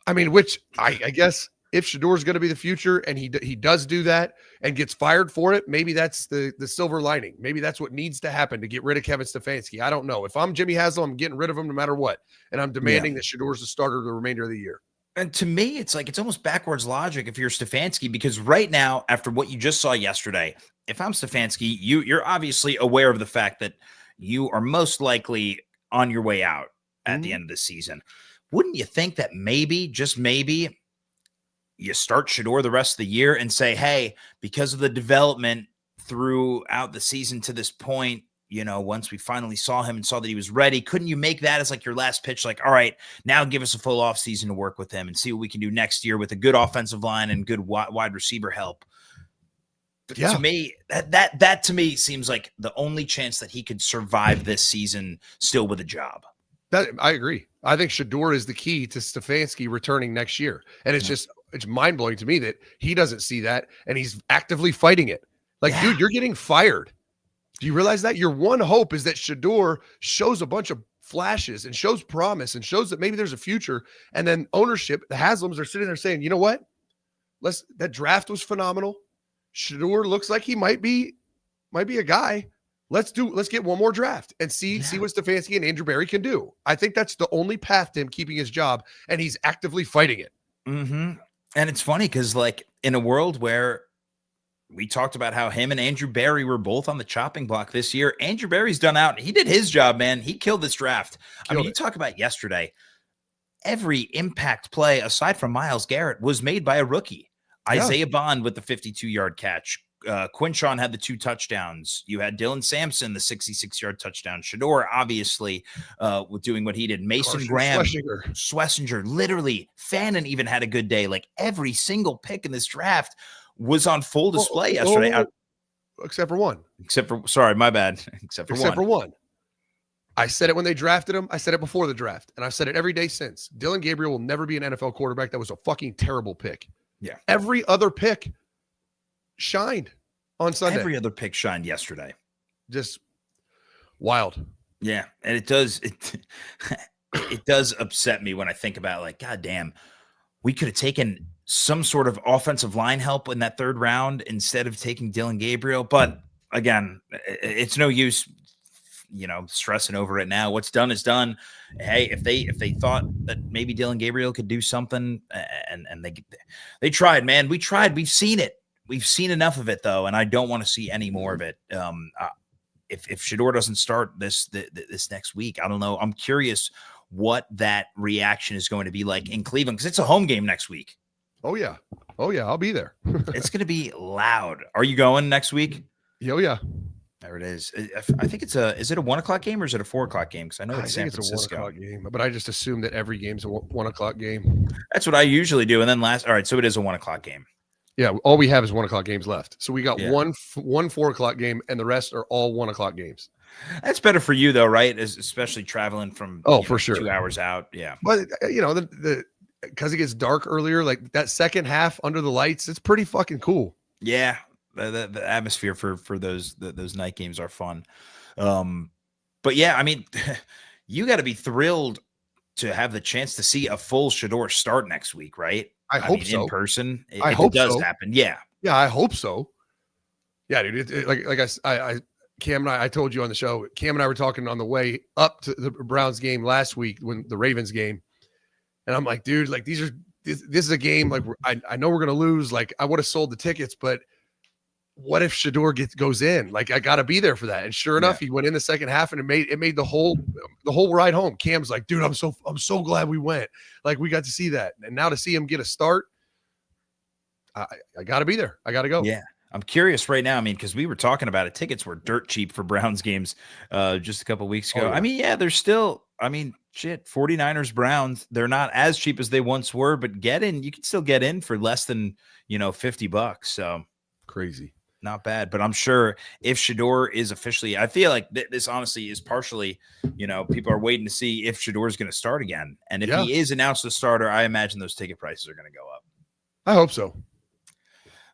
I guess if Shedeur is going to be the future and he does do that and gets fired for it, maybe that's the silver lining. Maybe that's what needs to happen to get rid of Kevin Stefanski. I don't know. If I'm Jimmy Haslam, I'm getting rid of him no matter what, and I'm demanding that Shedeur is the starter the remainder of the year. And to me, it's almost backwards logic if you're Stefanski, because right now, after what you just saw yesterday, if I'm Stefanski, you're obviously aware of the fact that you are most likely on your way out at the end of the season. Wouldn't you think that maybe, just maybe, you start Shedeur the rest of the year and say, hey, because of the development throughout the season to this point, once we finally saw him and saw that he was ready, couldn't you make that as your last pitch? Like, all right, now give us a full off season to work with him and see what we can do next year with a good offensive line and good wide receiver help. Yeah. To me, that to me seems like the only chance that he could survive this season still with a job. That I agree. I think Shedeur is the key to Stefanski returning next year. And it's mind-blowing to me that he doesn't see that and he's actively fighting it. Like, dude, you're getting fired. Do you realize that? Your one hope is that Shedeur shows a bunch of flashes and shows promise and shows that maybe there's a future. And then ownership, the Haslams are sitting there saying, you know what? That draft was phenomenal. Shedeur looks like he might be a guy. Let's get one more draft and see what Stefanski and Andrew Berry can do. I think that's the only path to him keeping his job, and he's actively fighting it. Mm-hmm. And it's funny because, like, in a world where we talked about how him and Andrew Berry were both on the chopping block this year, Andrew Berry's done out. He did his job, man. He killed this draft. You talk about yesterday, every impact play aside from Myles Garrett was made by a rookie. Yeah. Isaiah Bond with the 52-yard catch. Quinshawn had the 2 touchdowns. You had Dylan Sampson, the 66-yard touchdown. Shedeur, obviously, with doing what he did. Mason Graham, Schlesinger, literally. Fannin even had a good day. Like, every single pick in this draft was on full display yesterday. Except for one. Sorry, my bad. Except for one. I said it when they drafted him. I said it before the draft. And I've said it every day since. Dylan Gabriel will never be an NFL quarterback. That was a fucking terrible pick. Yeah. Every other pick shined on Sunday. Every other pick shined yesterday. Just wild. Yeah. And it does upset me when I think about, like, God damn, we could have taken some sort of offensive line help in that 3rd round instead of taking Dylan Gabriel. But again, it's no use, stressing over it now. What's done is done. Hey, if they thought that maybe Dylan Gabriel could do something, and they tried, man. We tried. We've seen it. We've seen enough of it, though, and I don't want to see any more of it. If Shedeur doesn't start this next week, I don't know. I'm curious what that reaction is going to be like in Cleveland, because it's a home game next week. Oh yeah, I'll be there. It's going to be loud. Are you going next week? Oh yeah. There it is. I think is it a 1:00 game or is it a 4:00 game? Because I know it's San Francisco. A 1:00 game, but I just assume that every game's a 1:00 game. That's what I usually do. And then all right, so it is a 1:00 game. Yeah, all we have is 1:00 games left. So we got one 4:00 game, and the rest are all 1:00 games. That's better for you, though, right? Especially traveling from for sure 2 hours out. Yeah, but because it gets dark earlier, like that second half under the lights, it's pretty fucking cool. Yeah, the atmosphere for those night games are fun. But yeah, I mean, you got to be thrilled to have the chance to see a full Shedeur start next week, right? I hope so. In person. I hope it does so. happen. Yeah. Yeah, I hope so. Yeah, dude. Like Cam and I told you on the show, Cam and I were talking on the way up to the Browns game last week, when the Ravens game. And I'm like, dude, like this is a game, like I know we're going to lose. Like, I would have sold the tickets, but what if Shedeur goes in? Like, I got to be there for that. And sure enough, he went in the second half, and it made the whole ride home. Cam's like, dude, I'm so glad we went. Like, we got to see that. And now to see him get a start, I got to be there. I got to go. Yeah. I'm curious right now. I mean, because we were talking about it. Tickets were dirt cheap for Browns games just a couple of weeks ago. Oh, yeah. I mean, yeah, they're still, 49ers, Browns, they're not as cheap as they once were, but you can still get in for less than, $50. So crazy. Not bad. But I'm sure if Shedeur is officially, I feel like this honestly is partially, people are waiting to see if Shedeur is going to start again. And if he is announced a starter, I imagine those ticket prices are going to go up. I hope so.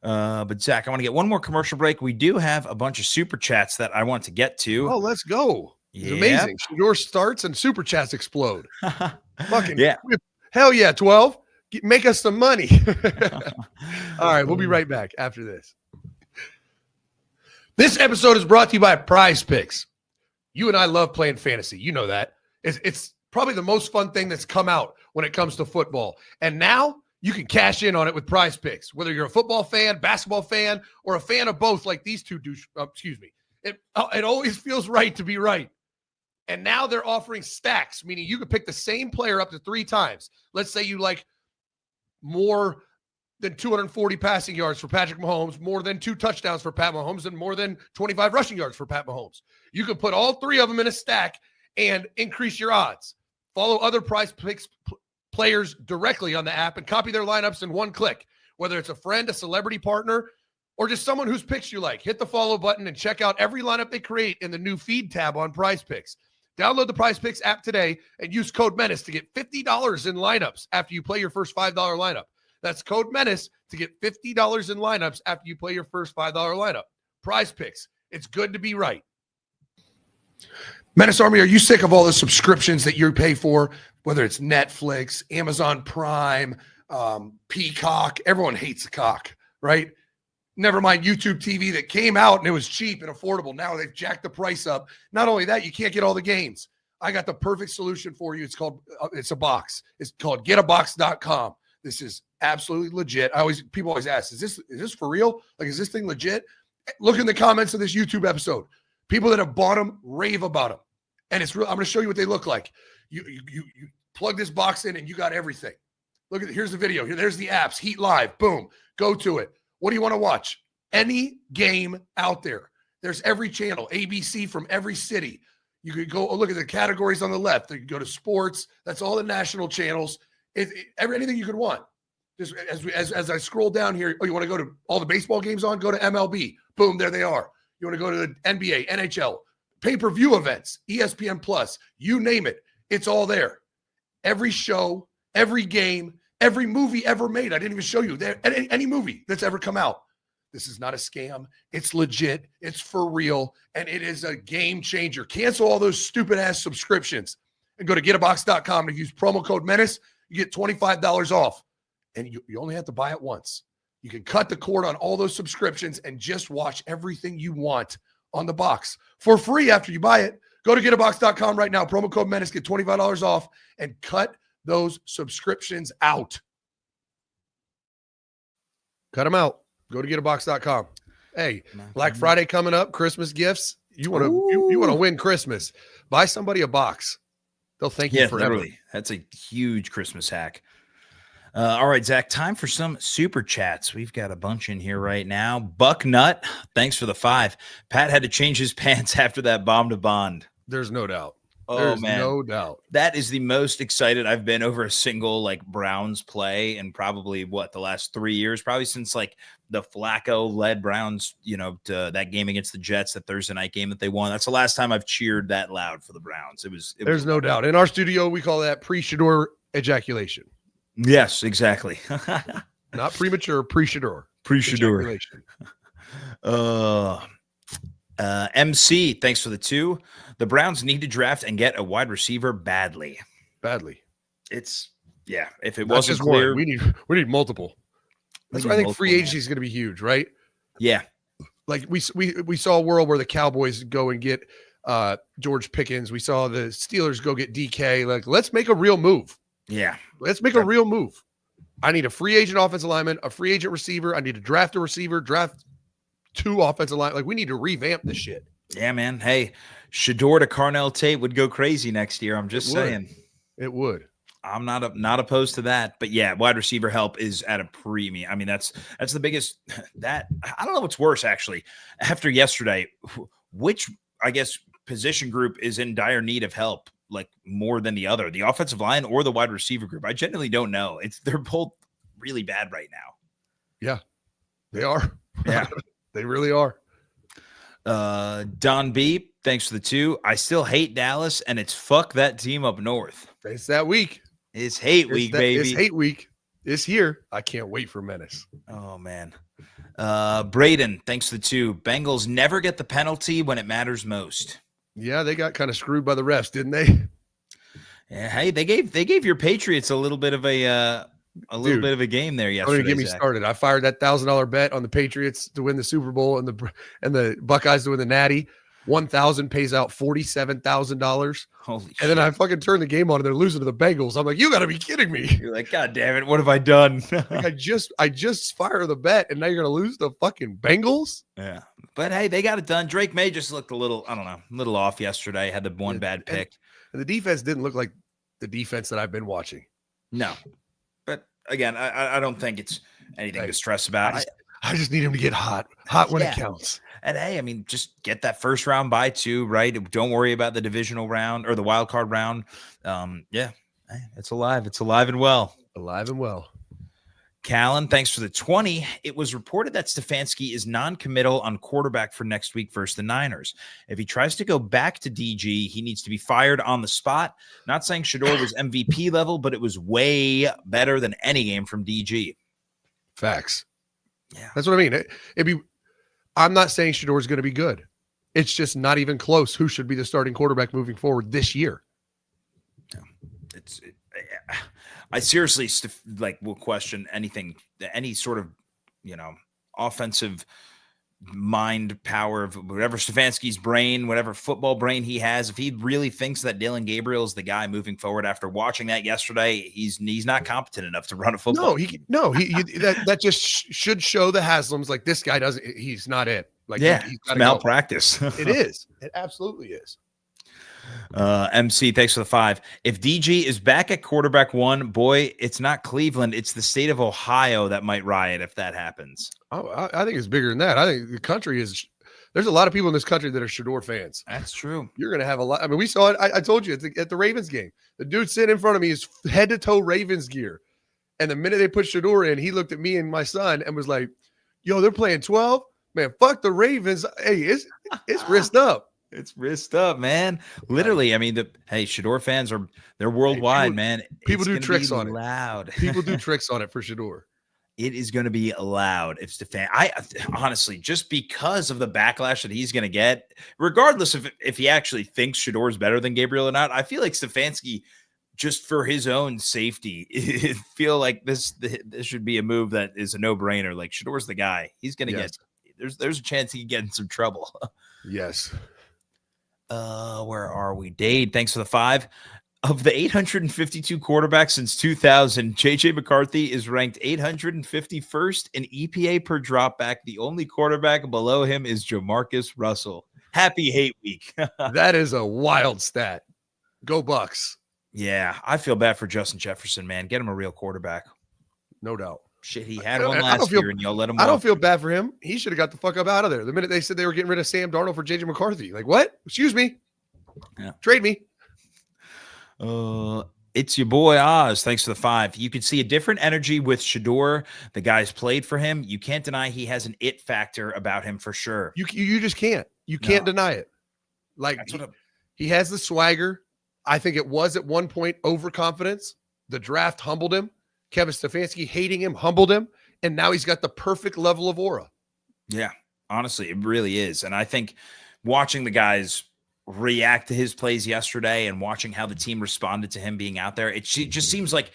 But Zach, I want to get one more commercial break. We do have a bunch of super chats that I want to get to. Oh, let's go. It's amazing. Shedeur starts and super chats explode. Fucking yeah. Hell yeah, 12. Make us some money. All right, we'll be right back after this. This episode is brought to you by Prize Picks. You and I love playing fantasy. You know that. It's probably the most fun thing that's come out when it comes to football. And now you can cash in on it with Prize Picks. Whether you're a football fan, basketball fan, or a fan of both like these two do. It always feels right to be right. And now they're offering stacks, meaning you could pick the same player up to 3 times. Let's say you like more than 240 passing yards for Patrick Mahomes, more than 2 touchdowns for Pat Mahomes, and more than 25 rushing yards for Pat Mahomes. You can put all 3 of them in a stack and increase your odds. Follow other Prize Picks players directly on the app and copy their lineups in one click. Whether it's a friend, a celebrity partner, or just someone whose picks you like, hit the follow button and check out every lineup they create in the new feed tab on Prize Picks. Download the Prize Picks app today and use code MENACE to get $50 in lineups after you play your first $5 lineup. That's code MENACE to get $50 in lineups after you play your first $5 lineup. Prize Picks. It's good to be right. Menace Army, are you sick of all the subscriptions that you pay for, whether it's Netflix, Amazon Prime, Peacock? Everyone hates a cock, right? Never mind YouTube TV that came out and it was cheap and affordable. Now they've jacked the price up. Not only that, you can't get all the games. I got the perfect solution for you. It's a box. It's called getabox.com. This is absolutely legit. People always ask, is this for real? Like, is this thing legit? Look in the comments of this YouTube episode. People that have bought them rave about them. And it's real. I'm going to show you what they look like. You plug this box in and you got everything. Here's the video. There's the apps. Heat Live. Boom. Go to it. What do you want to watch? Any game out there. There's every channel, ABC from every city. You could go look at the categories on the left. You can go to sports. That's all the national channels. Anything you could want. Just as I scroll down here, you want to go to all the baseball games on? Go to MLB. Boom, there they are. You want to go to the NBA, NHL, pay-per-view events, ESPN Plus, you name it. It's all there. Every show, every game, every movie ever made. I didn't even show you any movie that's ever come out. This is not a scam. It's legit. It's for real. And it is a game changer. Cancel all those stupid ass subscriptions and go to getabox.com and use promo code MENACE. You get $25 off. And you only have to buy it once. You can cut the cord on all those subscriptions and just watch everything you want on the box for free after you buy it. Go to getabox.com right now. Promo code MENACE. Get $25 off and cut those subscriptions out. Cut them out. Go to getabox.com. Hey, Black Friday coming up, Christmas gifts. You want to win Christmas. Buy somebody a box. They'll thank you forever. Literally. That's a huge Christmas hack. All right, Zach, time for some super chats. We've got a bunch in here right now. Bucknut, thanks for the 5. Pat had to change his pants after that bomb to Bond. There's no doubt. Oh, man. No doubt. That is the most excited I've been over a single Browns play in probably the last 3 years, probably since the Flacco led Browns, to that game against the Jets, that Thursday night game that they won. That's the last time I've cheered that loud for the Browns. There's no doubt. In our studio, we call that pre-Shedeur ejaculation. Yes, exactly. Not premature, pre-Shedeur. Pre-Shedeur. MC, thanks for the 2. The Browns need to draft and get a wide receiver badly. If it wasn't clear, we need multiple. That's why I think free agency is going to be huge, right? Yeah. We saw a world where the Cowboys go and get George Pickens. We saw the Steelers go get DK. Let's make a real move. Yeah. Let's make a real move. I need a free agent offensive lineman, a free agent receiver. I need to draft a receiver, draft 2 offensive line. We need to revamp this shit. Yeah, man. Hey, Shedeur to Carnell Tate would go crazy next year. I'm just saying. It would. I'm not opposed to that. But yeah, wide receiver help is at a premium. I mean, that's the biggest I don't know what's worse, actually. After yesterday, which I guess position group is in dire need of help more than the other, the offensive line or the wide receiver group? I genuinely don't know. They're both really bad right now. Yeah, they are. Yeah, they really are. Don B, thanks for the 2. I still hate Dallas, and it's fuck that team up north. It's that week. It's hate week, baby. It's hate week. It's here. I can't wait for Menace. Oh, man. Braden, thanks for the 2. Bengals never get the penalty when it matters most. Yeah, they got kind of screwed by the refs, didn't they? Yeah, hey, they gave your Patriots a little bit of a bit of a game there yesterday. Don't even get me started. I fired that $1,000 bet on the Patriots to win the Super Bowl and the Buckeyes to win the Natty. 1,000 pays out $47,000. Holy shit. And then I fucking turn the game on and they're losing to the Bengals. I'm like, you got to be kidding me. You're like, God damn it, what have I done? I just fired the bet and now you're going to lose the fucking Bengals? Yeah. But hey, they got it done. Drake May just looked a little off yesterday. Had the one bad pick. And the defense didn't look like the defense that I've been watching. No. But again, I don't think it's anything to stress about. I just need him to get hot when it counts. And hey, I mean, just get that first round bye too, right? Don't worry about the divisional round or the wild card round. Hey, it's alive. It's alive and well. Alive and well. Callan, thanks for the 20. It was reported that Stefanski is non-committal on quarterback for next week versus the Niners. If he tries to go back to DG, he needs to be fired on the spot. Not saying Shedeur was MVP level, but it was way better than any game from DG. Facts. Yeah. That's what I mean. I'm not saying Shedeur is going to be good. It's just not even close who should be the starting quarterback moving forward this year. I seriously will question any sort of, offensive mind power of whatever Stefanski's brain, whatever football brain he has. If he really thinks that Dillon Gabriel is the guy moving forward after watching that yesterday, he's not competent enough to run a football. That just should show the Haslams like this guy he's not it. Like he's malpractice. It is. It absolutely is. MC, thanks for the 5. If DG is back at quarterback 1, boy, it's not Cleveland. It's the state of Ohio that might riot if that happens. Oh, I think it's bigger than that. I think the country there's a lot of people in this country that are Shedeur fans. That's true. You're going to have a lot. I mean, we saw it. I told you at the Ravens game, the dude sitting in front of me is head to toe Ravens gear. And the minute they put Shedeur in, he looked at me and my son and was like, yo, they're playing 12, man. Fuck the Ravens. Hey, it's wrist up. It's wrist up, man. Literally, I mean, Shedeur fans they're worldwide, man. People do tricks on loud. it. People do tricks on it for Shedeur. It is going to be loud if I honestly, just because of the backlash that he's going to get, regardless of if he actually thinks Shedeur is better than Gabriel or not, I feel like Stefanski, just for his own safety, feel like this should be a move that is a no-brainer. Like Shedeur's the guy. He's going to get. There's a chance he can get in some trouble. Yes. Where are we? Dade, thanks for the 5. Of the 852 quarterbacks since 2000, JJ McCarthy is ranked 851st in EPA per dropback. The only quarterback below him is Jamarcus Russell. Happy hate week. That is a wild stat. Go Bucks. Yeah, I feel bad for Justin Jefferson, man. Get him a real quarterback. No doubt. Shit, he had one last year, and y'all let him. I don't feel bad for him. He should have got the fuck up out of there. The minute they said they were getting rid of Sam Darnold for JJ McCarthy, like what? Excuse me. Yeah. Trade me. It's your boy Oz. Thanks for the 5. You could see a different energy with Shedeur. The guys played for him. You can't deny he has an it factor about him for sure. You just can't. You can't deny it. Like he has the swagger. I think it was at one point overconfidence. The draft humbled him. Kevin Stefanski hating him humbled him, and now he's got the perfect level of aura. Yeah, honestly, it really is. And I think watching the guys react to his plays yesterday and watching how the team responded to him being out there, it just seems like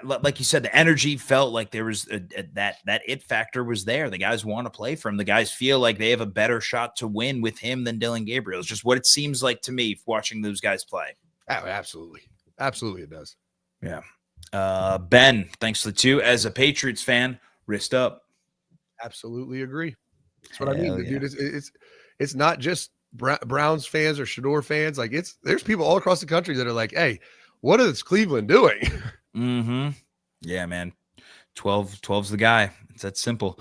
you said, the energy felt like there was that it factor was there. The guys want to play for him. The guys feel like they have a better shot to win with him than Dillon Gabriel. It's just what it seems like to me watching those guys play. Oh, absolutely. Absolutely it does. Yeah. Ben, thanks to the 2. As a Patriots fan, wrist up. Absolutely agree. That's what I mean. Yeah. Dude, it's not just Browns fans or Shedeur fans. Like there's people all across the country that are like, hey, what is Cleveland doing? Mm-hmm. Yeah, man. 12's the guy. It's that simple.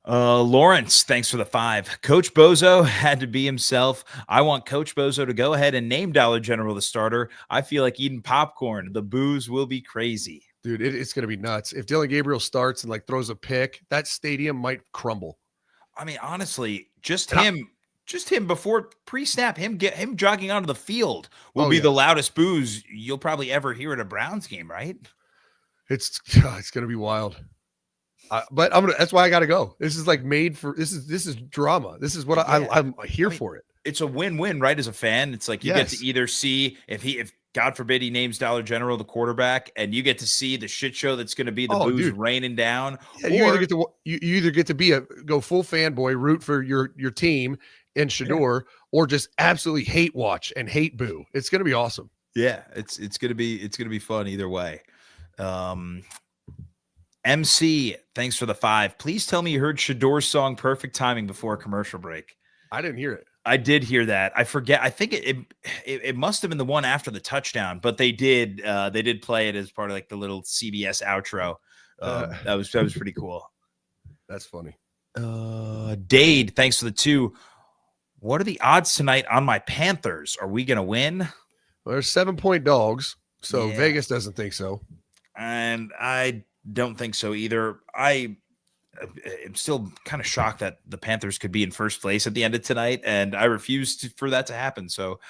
Lawrence, thanks for the 5. Coach Bozo had to be himself. I want Coach Bozo to go ahead and name Dollar General the starter. I feel like eating popcorn. The booze will be crazy. Dude, it's going to be nuts. If Dillon Gabriel starts and throws a pick, that stadium might crumble. I mean, honestly, just him before pre-snap, him jogging onto the field will be the loudest booze you'll probably ever hear at a Browns game, right? It's going to be wild. But that's why I got to go. This is made for, this is drama. This is what I'm here for it. It's a win-win, right? As a fan, it's like you get to either see if God forbid he names Dollar General the quarterback, and you get to see the shit show that's going to be the booze raining down. Yeah, you either get to go full fanboy, root for your team in Shedeur, or just absolutely hate watch and hate boo. It's going to be awesome. Yeah, it's going to be fun either way. MC, thanks for the 5. Please tell me you heard Shedeur's song "Perfect Timing" before a commercial break. I didn't hear it. I did hear that. I forget. I think it must have been the one after the touchdown, but they did play it as part of the little CBS outro. That was pretty cool. That's funny. Dade, thanks for the 2. What are the odds tonight on my Panthers? Are we going to win? Well, they're 7-point dogs, so Vegas doesn't think so. And I Don't think so either. I'm still kind of shocked that the Panthers could be in first place at the end of tonight, and I refuse for that to happen. So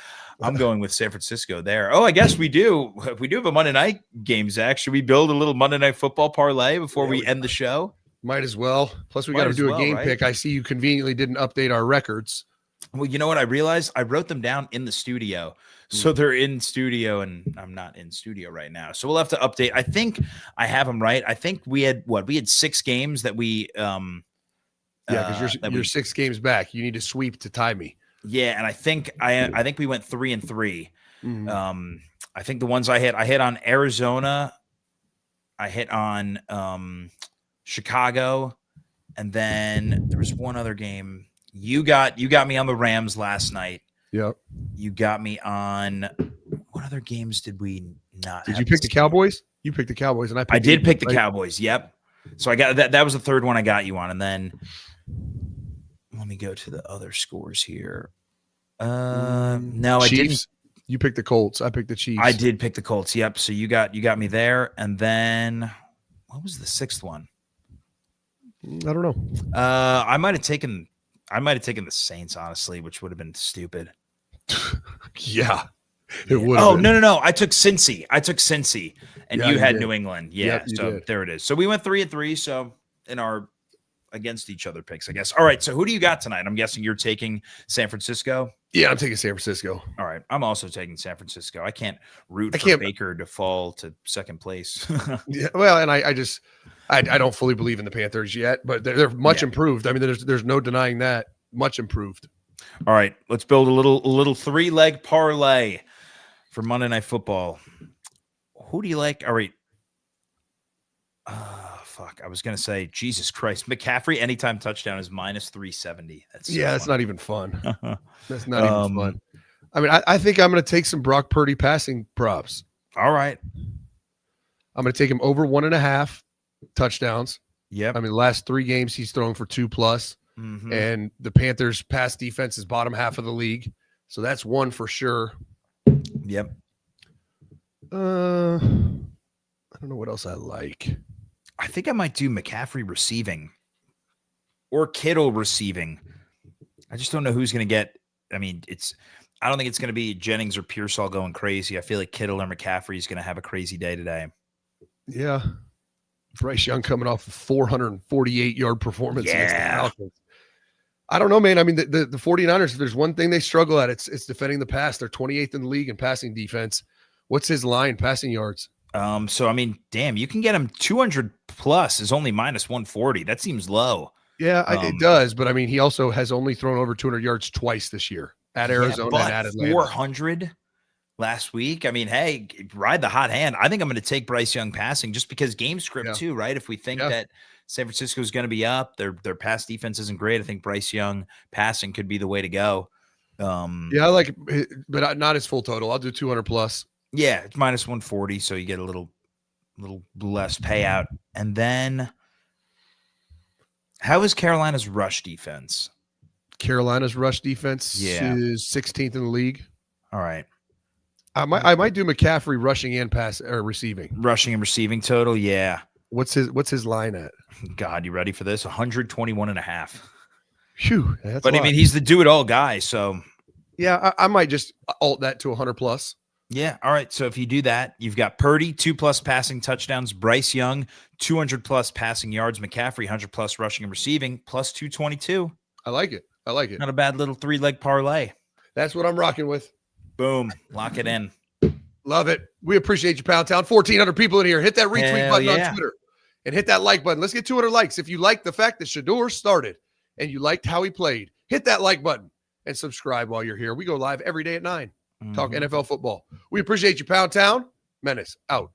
I'm going with San Francisco there. Oh, I guess we do. We do have a Monday night game, Zach. Should we build a little Monday Night Football parlay before we end the show? Might as well. Plus, we got to do a game pick. I see you conveniently didn't update our records. Well, you know what? I realized I wrote them down in the studio. So they're in studio, and I'm not in studio right now. So we'll have to update. I think I have them right. I think we had 6 games that we because you're 6 games back. You need to sweep to tie me. Yeah, and I think we went 3-3. Mm-hmm. I think the ones I hit on Arizona, I hit on Chicago, and then there was one other game. You got me on the Rams last night. Yep. You got me on what other games did we not? Did you pick the Cowboys? You picked the Cowboys, and I did pick the Cowboys. Yep. So I got that. That was the third one I got you on, and then let me go to the other scores here. No, I didn't. You picked the Colts. I picked the Chiefs. I did pick the Colts. Yep. So you got me there, and then what was the 6th one? I don't know. I might have taken the Saints, honestly, which would have been stupid. Yeah, it would. Oh, no. I took Cincy, and you had did. New England. Yeah, Yep, so there it is. So we went 3-3. So in our against each other picks, I guess. All right. So who do you got tonight? I'm guessing you're taking San Francisco. Yeah, I'm taking San Francisco. All right. I'm also taking San Francisco. I can't root for Baker to fall to second place. Yeah. Well, and I don't fully believe in the Panthers yet, but they're much improved. I mean, there's no denying that. Much improved. All right. Let's build a little 3-leg parlay for Monday Night Football. Who do you like? All right. Fuck. I was going to say, Jesus Christ. McCaffrey, anytime touchdown is -370. That's not even fun. That's not even fun. I mean, I think I'm going to take some Brock Purdy passing props. All right. I'm going to take him over 1.5 touchdowns. Yep. I mean, the last 3 games he's thrown for 2+. Mm-hmm. And the Panthers pass defense is bottom half of the league. So that's one for sure. Yep. I don't know what else I like. I think I might do McCaffrey receiving or Kittle receiving. I just don't know who's going to get. I mean, I don't think it's going to be Jennings or Pearsall going crazy. I feel like Kittle or McCaffrey is going to have a crazy day today. Yeah. Bryce Young coming off a 448-yard performance against the Falcons. I don't know, man. I mean, the 49ers, if there's one thing they struggle at, it's defending the pass. They're 28th in the league in passing defense. What's his line passing yards? So I mean, damn, you can get him 200 plus is only -140. That seems low. Yeah, it does. But I mean, he also has only thrown over 200 yards twice this year at Arizona and at Atlanta. 400 last week. I mean, hey, ride the hot hand. I think I'm going to take Bryce Young passing just because game script too, right? If we think that San Francisco is going to be up, their pass defense isn't great. I think Bryce Young passing could be the way to go. I like it, but not his full total. I'll do 200 plus. Yeah, it's -140, so you get a little less payout. And then, how is Carolina's rush defense? Carolina's rush defense is 16th in the league. All right. I might do McCaffrey rushing and pass or receiving. Rushing and receiving total, yeah. What's his line at? God, you ready for this? 121.5. Phew, but I mean, he's the do-it-all guy, so yeah, I might just alt that to 100 plus. Yeah. All right. So if you do that, you've got Purdy 2+ passing touchdowns, Bryce Young 200+ passing yards, McCaffrey 100+ rushing and receiving, +222. I like it. Not a bad little 3-leg parlay. That's what I'm rocking with. Boom. Lock it in. Love it. We appreciate you, Pound Town. 1,400 people in here. Hit that retweet button on Twitter and hit that like button. Let's get 200 likes. If you like the fact that Shedeur started and you liked how he played, hit that like button and subscribe while you're here. We go live every day at 9. Talk NFL football. We appreciate you, Pound Town. Menace out.